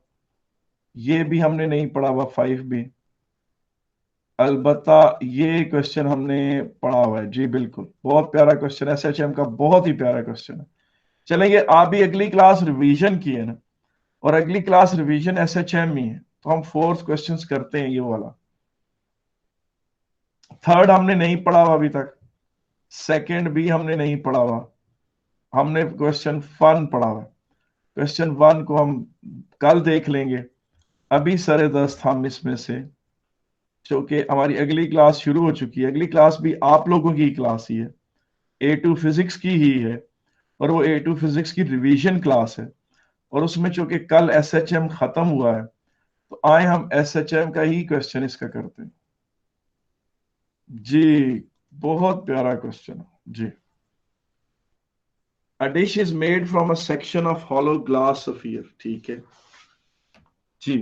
S1: ये भी हमने नहीं पढ़ा हुआ 5 भी। अलबत्ता ये क्वेश्चन हमने पढ़ा हुआ है जी, बिल्कुल बहुत प्यारा क्वेश्चन है, एसएचएम का बहुत ही प्यारा क्वेश्चन है। चलेंगे, आप भी अगली क्लास रिवीजन की है ना, और अगली क्लास रिवीजन एसएचएम ही है, तो हम 4th क्वेश्चंस करते हैं ये वाला। 3rd हमने नहीं पढ़ा हुआ अभी तक, 2nd भी हमने नहीं पढ़ा हुआ, हमने क्वेश्चन 1 पढ़ा हुआ। क्वेश्चन 1 को हम कल देख लेंगे। अभी सरे दस्त हम इसमें से, क्योंकि हमारी अगली क्लास शुरू हो चुकी है, अगली क्लास भी आप लोगों की क्लास ही है, A2 फिजिक्स की ही है, और वो A2 फिजिक्स की रिवीजन क्लास है। और उसमें चूंकि कल एसएचएम खत्म हुआ है, तो आए हम एसएचएम का ही क्वेश्चन इसका करते हैं जी। बहुत प्यारा क्वेश्चन जी। A dish is made from a section of hollow glass sphere, ठीक है जी।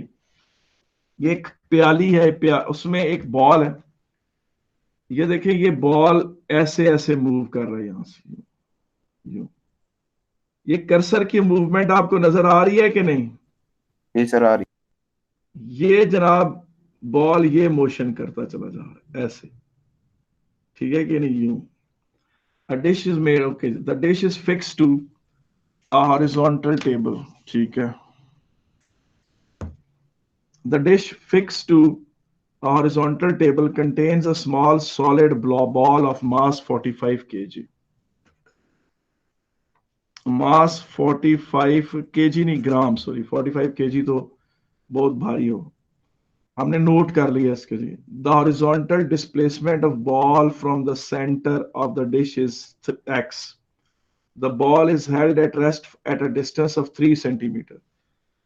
S1: ये एक प्याली है, उसमें एक बॉल है। ये देखिए, ये बॉल ऐसे ऐसे मूव कर रहा है यहां से, यूं। ये कर्सर की मूवमेंट आपको नजर आ रही है कि नहीं?
S5: ये सर आ रही।
S1: ये जनाब बॉल ये मोशन करता चला जा रहा है ऐसे, ठीक है कि नहीं, यूं। A dish is made, okay, the dish is fixed to a horizontal table, ठीक है। The dish fixed to a horizontal table contains a small solid ball of mass 45 kg. Mass 45 kg नहीं, ग्राम, सॉरी 45 kg तो बहुत भारी हो। हमने note कर लिया इसके लिए। The horizontal displacement of ball from the centre of the dish is x. The ball is held at rest at a distance of 3 centimetre.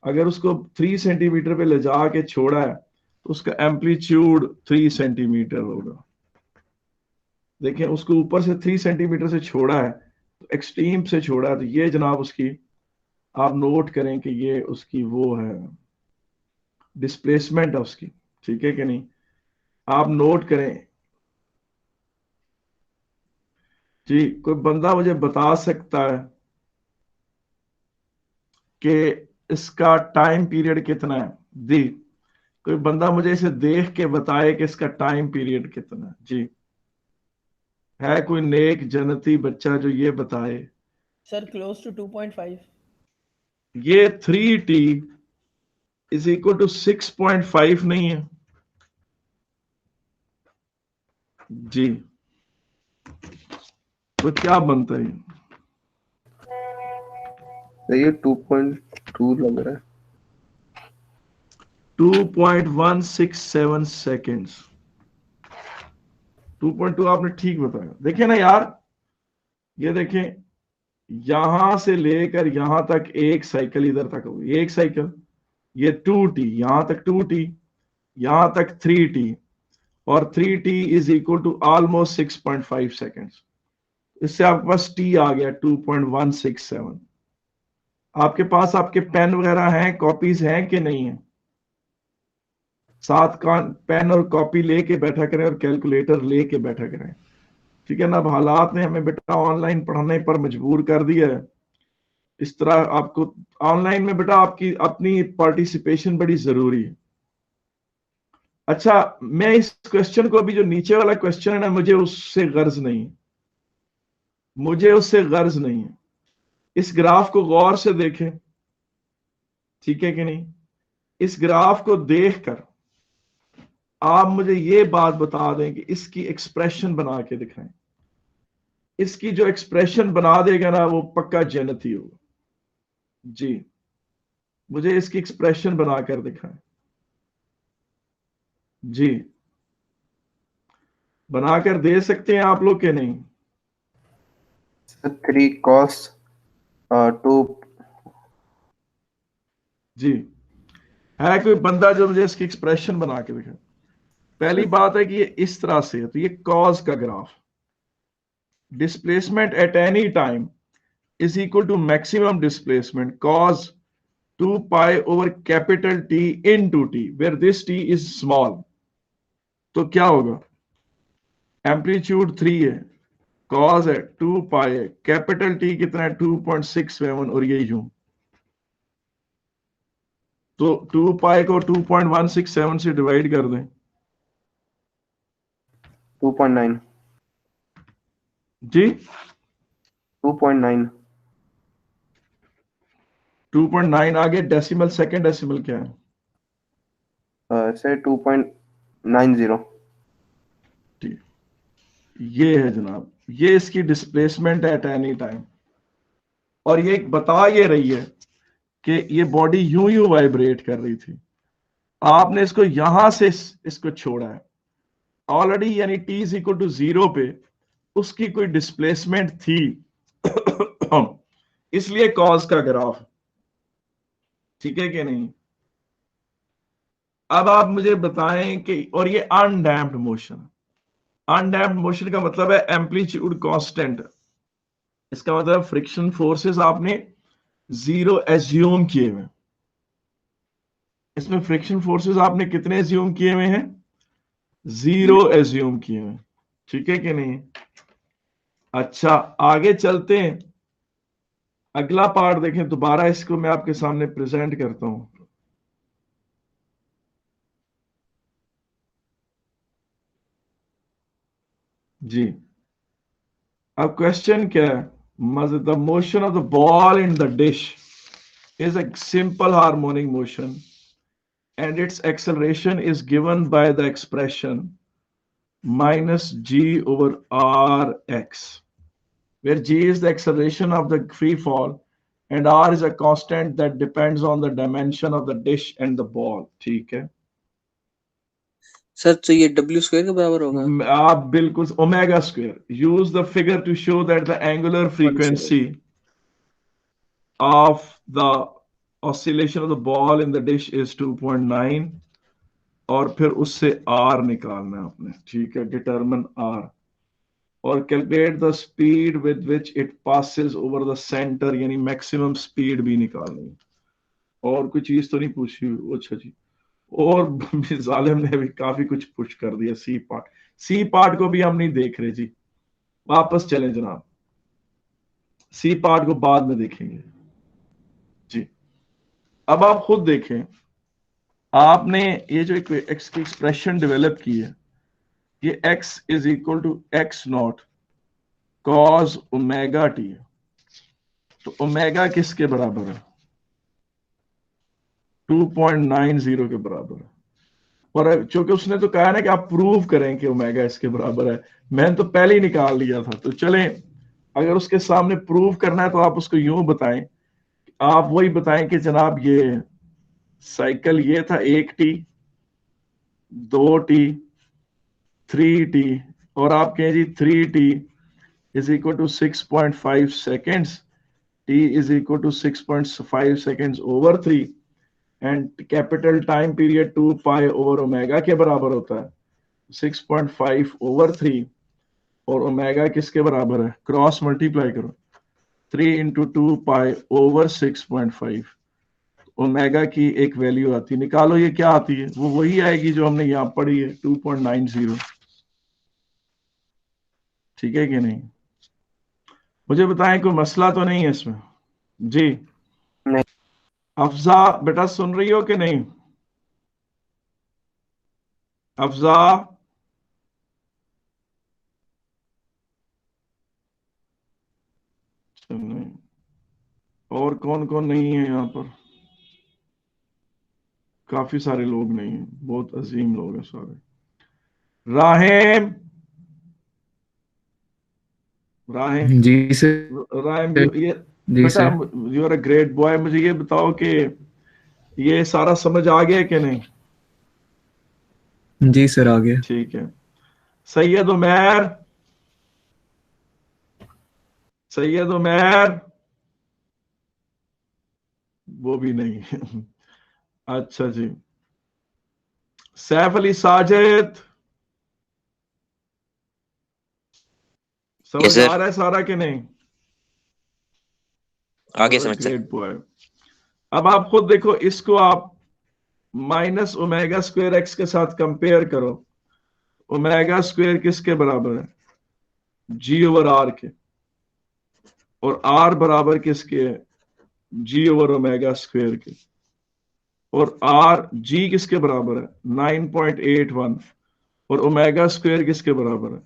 S1: अगर उसको 3 सेंटीमीटर पे ले जाके छोड़ा है तो उसका एम्पलीट्यूड 3 सेंटीमीटर होगा। देखिए, उसको ऊपर से 3 सेंटीमीटर से छोड़ा है, तो एक्सट्रीम से छोड़ा है, तो ये जनाब उसकी आप नोट करें कि ये उसकी वो है, डिस्प्लेसमेंट है उसकी, ठीक है कि नहीं, आप नोट करें जी। कोई बंदा मुझे बता सकता है कि इसका टाइम पीरियड कितना है जी? कोई बंदा मुझे इसे देख के बताए कि इसका टाइम पीरियड कितना है जी? है कोई नेक जन्नती बच्चा जो ये बताए?
S3: Sir close to 2.5।
S1: ये 3t इज इक्वल टू 6.5 नहीं है जी? तो क्या बनता है?
S5: तो ये 2.2 लग रहा है।
S1: 2.167 सेकेंड्स। 2.2 आपने ठीक बताया। देखिए ना यार, ये देखें, यहां से लेकर यहां तक एक साइकिल इधर तक होगी, एक साइकिल, ये 2t, यहां तक 2t, यहां तक 3t, और 3t is equal to almost 6.5 seconds. इससे आपके पास t आ गया 2.167। आपके पास आपके पेन वगैरह हैं, कॉपीज हैं कि नहीं है? साथ का पेन और कॉपी लेके बैठा करें और कैलकुलेटर लेके बैठा करें, ठीक है ना। अब हालात ने हमें बेटा ऑनलाइन पढ़ाने पर मजबूर कर दिया है। इस तरह आपको ऑनलाइन में बेटा आपकी अपनी पार्टिसिपेशन बड़ी जरूरी है। अच्छा, मैं इस क्वेश्चन को, अभी जो नीचे वाला क्वेश्चन है ना, मुझे उससे गर्ज नहीं है, मुझे उससे गर्ज नहीं है। इस ग्राफ को गौर से देखें, ठीक है कि नहीं। इस ग्राफ को देखकर आप मुझे ये बात बता दें कि इसकी एक्सप्रेशन बना के दिखाएं। इसकी जो एक्सप्रेशन बना देगा ना, वो पक्का जन्नती होगा जी। मुझे इसकी एक्सप्रेशन बनाकर दिखाएं जी। बनाकर दे सकते हैं आप लोग के नहीं?
S5: 3 cos 2।
S1: जी, है कोई बंदा जो मुझे इसकी एक्सप्रेशन बना के दिखाए? पहली बात है कि ये इस तरह से है, तो ये कॉज का graph, displacement at any time is equal to maximum displacement cos 2 pi over capital T into T, where this T is small. तो क्या होगा? एम्पलीट्यूड 3 है, कॉज है 2 पाई है, कैपिटल टी कितना है 2.67, और ये यूं। तो 2 पाई को 2.167 से डिवाइड कर दें।
S5: 2.9।
S1: जी
S5: 2.9।
S1: 2.9 आगे डेसिमल, सेकंड डेसिमल क्या है?
S5: से 2.90।
S1: ठीक, ये है जनाब, ये इसकी डिस्प्लेसमेंट एट एनी टाइम। और ये बता ये रही है कि ये बॉडी यूं यूं वाइब्रेट कर रही थी, आपने इसको यहां से इसको छोड़ा है ऑलरेडी, यानी टी इज इक्वल टू 0 पे उसकी कोई डिस्प्लेसमेंट थी इसलिए कॉज का ग्राफ, ठीक है कि नहीं। अब आप मुझे बताएं कि, और ये अनडैम्प्ड मोशन, अनडैम्प्ड मोशन का मतलब है एम्पलीट्यूड कांस्टेंट, इसका मतलब फ्रिक्शन फोर्सेस आपने 0 एज्यूम किए हुए। इसमें फ्रिक्शन फोर्सेस आपने कितने एज्यूम किए हुए हैं? 0 एज्यूम किए हुए, ठीक है कि नहीं। अच्छा, आगे चलते हैं, अगला पार्ट देखें, दोबारा इसको मैं आपके सामने प्रेजेंट करता हूं जी। अब क्वेश्चन क्या है? The motion of the ball in the dish is a simple harmonic motion and its acceleration is given by the expression minus g over rx, where g is the acceleration of the free fall and r is a constant that depends on the dimension of the dish and the ball, ठीक है।
S2: Sir तो ये W square के बराबर होगा।
S1: आप बिल्कुल, omega square. Use the figure to show that the angular frequency of the oscillation of the ball in the dish is 2.9, और फिर उससे R निकालना है आपने, ठीक है, डिटरमिन R। और calculate the speed with which it passes over the centre, यानी मैक्सिमम स्पीड भी निकालनी है। और कोई चीज तो नहीं पूछी? अच्छा जी, और जालिम ने भी काफी कुछ पुश कर दिया। सी पार्ट को भी हम नहीं देख रहे जी, वापस चलें जनाब, सी पार्ट को बाद में देखेंगे जी। अब आप खुद देखें, आपने ये जो एक एक्स की एक्सप्रेशन डेवलप की है, ये x is equal to x naught cos omega t, तो ओमेगा किसके बराबर है? 2.90 के बराबर है। और चूंकि उसने तो कहा ना कि आप प्रूव करें कि ओमेगा इसके बराबर है, मैंने तो पहले ही निकाल लिया था। तो चलें, अगर उसके सामने प्रूव करना है तो आप उसको यूं बताएं, आप वही बताएं कि जनाब ये साइकिल ये था 1t, 2t, 3t, और आप कहें जी 3t is equal to 6.5 seconds, t is equal to 6.5 seconds over 3, and capital time period 2 pi over omega के बराबर होता है 6.5 ओवर 3, और ओमेगा किसके बराबर है? क्रॉस मल्टीप्लाई करो, 3 इंटू 2 पाई ओवर 6.5, ओमेगा की एक वैल्यू आती है, निकालो ये क्या आती है? वो वही आएगी जो हमने यहां पढ़ी है, 2.90। ठीक है कि नहीं? मुझे बताएं, कोई मसला तो नहीं है इसमें जी?
S5: नहीं।
S1: अफजा बेटा सुन रही हो कि नहीं? अफजा, नहीं। और कौन कौन नहीं है यहाँ पर? काफी सारे लोग नहीं हैं, बहुत अजीम लोग हैं सारे। राहिम, राहिम,
S6: जी सर।
S1: राहिम, ये
S6: जी
S1: बेटा
S6: sir.
S1: You are a great boy. मुझे ये बताओ कि ये सारा समझ आ गया कि नहीं?
S6: जी सर, आ गया।
S1: ठीक है। सैयद उमैर, सैयद उमैर, वो भी नहीं है। अच्छा जी। सैफ अली साजिद, समझ
S4: सर
S1: आ रहा है सारा कि नहीं?
S4: आगे समझ सर।
S1: Great boy. अब आप खुद देखो, इसको आप माइनस ओमेगा स्क्वायर एक्स के साथ कंपेयर करो। ओमेगा स्क्वायर किसके बराबर है? जी ओवर आर के, और आर बराबर किसके है? जी ओवर ओमेगा स्क्वायर के, और आर जी किसके बराबर है? 9.81, और ओमेगा स्क्वायर किसके बराबर है?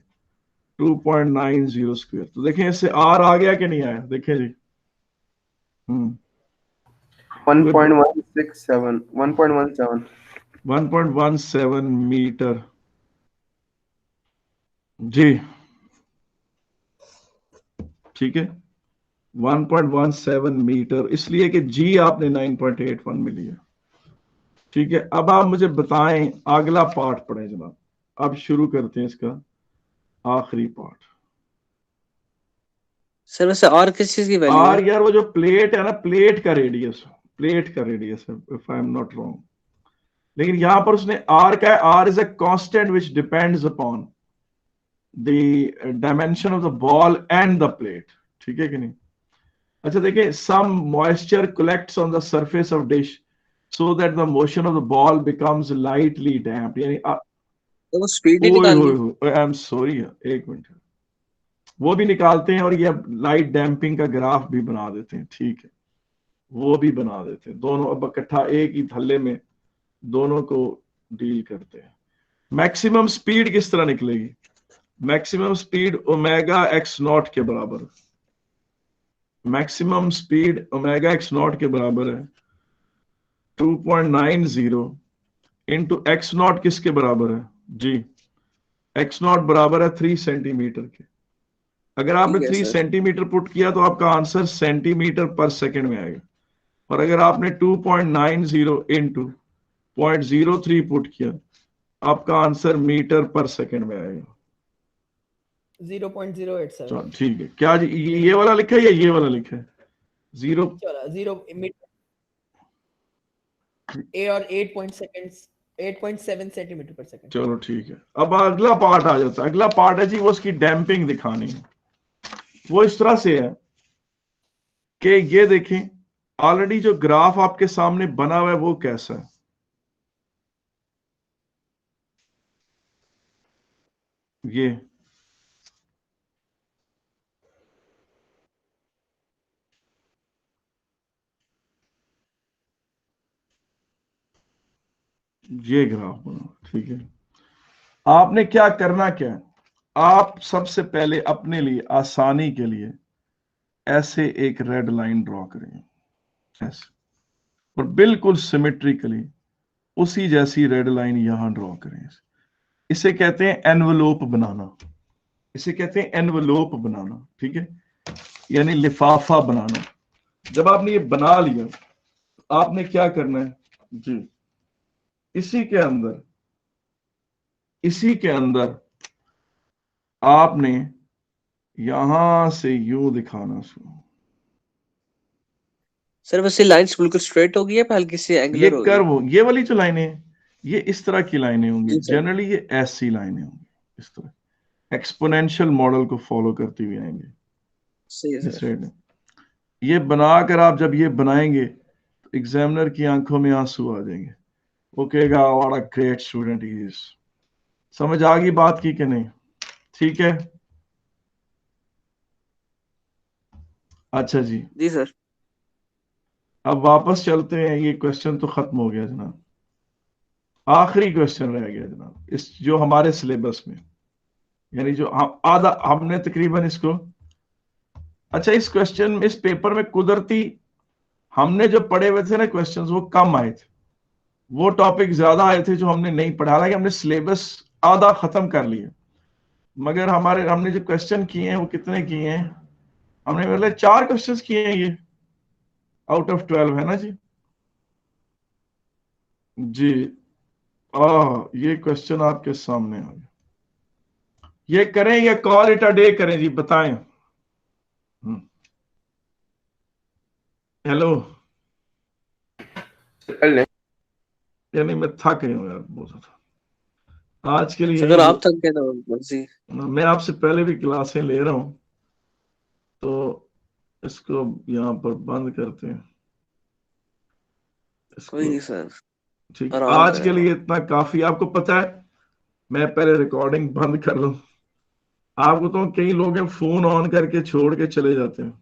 S1: 2.90 स्क्वायर। तो देखें इससे आर आ गया कि नहीं आया? देखें जी।
S5: 1.167 1.17
S1: 1.17 मीटर जी। ठीक है, 1.17 मीटर, इसलिए कि जी आपने 9.81 में लिया। ठीक है, अब आप मुझे बताएं, अगला पार्ट पढ़ें जनाब। अब शुरू करते हैं इसका आखिरी पार्ट।
S2: सर वैसे आर किस चीज की वैल्यू
S1: आर
S2: है?
S1: यार वो जो प्लेट है ना, प्लेट का रेडियस, प्लेट का रेडियस है, if I am not wrong. लेकिन यहां पर उसने आर का, R is a constant which depends upon the dimension of the ball and the plate. ठीक है कि नहीं? अच्छा देखिए, some moisture collects on the surface of dish so that the motion of the ball becomes lightly damped, यानी
S2: तो वो speed नहीं
S1: ओए
S2: निकालनी?
S1: होए, आई एम सॉरी, एक मिनट, वो भी निकालते हैं, और ये लाइट डैम्पिंग का ग्राफ भी बना देते हैं। ठीक है, वो भी बना देते हैं, दोनों अब इकट्ठा एक ही थल्ले में दोनों को डील करते हैं। मैक्सिमम स्पीड किस तरह निकलेगी? Maximum speed omega x not के बराबर, maximum speed omega x not के बराबर है 2.90 इंटू एक्स नॉट किसके बराबर है जी? एक्स नॉट बराबर है 3 सेंटीमीटर के। अगर आपने
S2: ठीक है
S1: 3
S2: सर।
S1: सेंटीमीटर पुट किया तो आपका आंसर सेंटीमीटर पर सेकंड में आएगा, और अगर आपने 2.90 इंटू 0.03 पुट किया, आपका आंसर मीटर पर सेकंड में आएगा।
S3: 0.087।
S1: ठीक है, क्या जी ये वाला लिखा है या ये वाला लिखा है? 0
S3: 0 ए और 8 पॉइंट सेकंड्स 8.7 सेंटीमीटर पर सेकंड।
S1: चलो ठीक है, अब अगला पार्ट आ जाता है। अगला पार्ट है जी वो उसकी डैम्पिंग दिखानी है। वो इस तरह से है कि ये देखें, ऑलरेडी जो ग्राफ आपके सामने बना हुआ है वो कैसा है, ये ग्राफ बना, ठीक है। आपने क्या करना, क्या है, आप सबसे पहले अपने लिए आसानी के लिए ऐसे एक रेड लाइन ड्रॉ करें, ऐसे, और बिल्कुल सिमेट्रिकली उसी जैसी रेड लाइन यहां ड्रॉ करें। इसे कहते हैं एनवलोप बनाना, इसे कहते हैं एनवलोप बनाना, ठीक है, यानी लिफाफा बनाना। जब आपने ये बना लिया, आपने क्या करना है जी, इसी के अंदर आपने यहां से यूं दिखाना शुरू।
S2: सर बस ये लाइंस बिल्कुल स्ट्रेट होगी या हल्की सी
S1: ये
S2: एंगुलर होगी?
S1: कर्व हो, ये वाली जो लाइनें हैं ये इस तरह की लाइनें होंगी,
S2: जी सर।
S1: जनरली ये ऐसी लाइनें होंगी, इस तरह एक्सपोनेंशियल मॉडल को फॉलो करती हुई आएंगे
S2: सही है
S1: इस
S2: सर।
S1: रेट में। ये बनाकर आप जब ये बनाएंगे तो एग्जामिनर की आंखों में आंसू आ जाएंगे, वो कहेगा what a great student he is. समझ आ गई बात की कि नहीं? ठीक है, अच्छा जी,
S2: जी सर।
S1: अब वापस चलते हैं। ये क्वेश्चन तो खत्म हो गया जनाब, आखिरी क्वेश्चन रह गया जनाब इस जो हमारे सिलेबस में, यानी जो हम आधा हमने तकरीबन इसको, अच्छा इस क्वेश्चन में, इस पेपर में कुदरती हमने जो पढ़े हुए थे ना क्वेश्चंस वो कम आए थे, वो टॉपिक ज्यादा आए थे जो हमने नहीं पढ़ा। हालांकि हमने सिलेबस आधा खत्म कर लिया, मगर हमने जो क्वेश्चन किए हैं वो कितने किए हैं, हमने मतलब 4 क्वेश्चंस किए हैं ये आउट ऑफ 12, है ना जी? जी, ये क्वेश्चन आपके सामने आ गया। ये करें या कॉल इट अ डे करें जी, बताएं। हेलो,
S5: कर लें।
S1: यानी मैं थक गया हूँ यार बहुत ज्यादा, आज के लिए
S2: अगर
S1: यही
S2: आप थक गए तो मर्जी।
S1: मैं आपसे पहले भी क्लासें ले रहा हूं, तो इसको यहाँ पर बंद करते हैं
S2: कोई
S1: इसको।
S2: नहीं सर,
S1: ठीक,
S2: आराम
S1: आज
S2: करें
S1: के
S2: आप।
S1: लिए इतना काफी। आपको पता है, मैं पहले रिकॉर्डिंग बंद कर लूं, आपको तो कई लोग हैं फोन ऑन करके छोड़ के चले जाते हैं।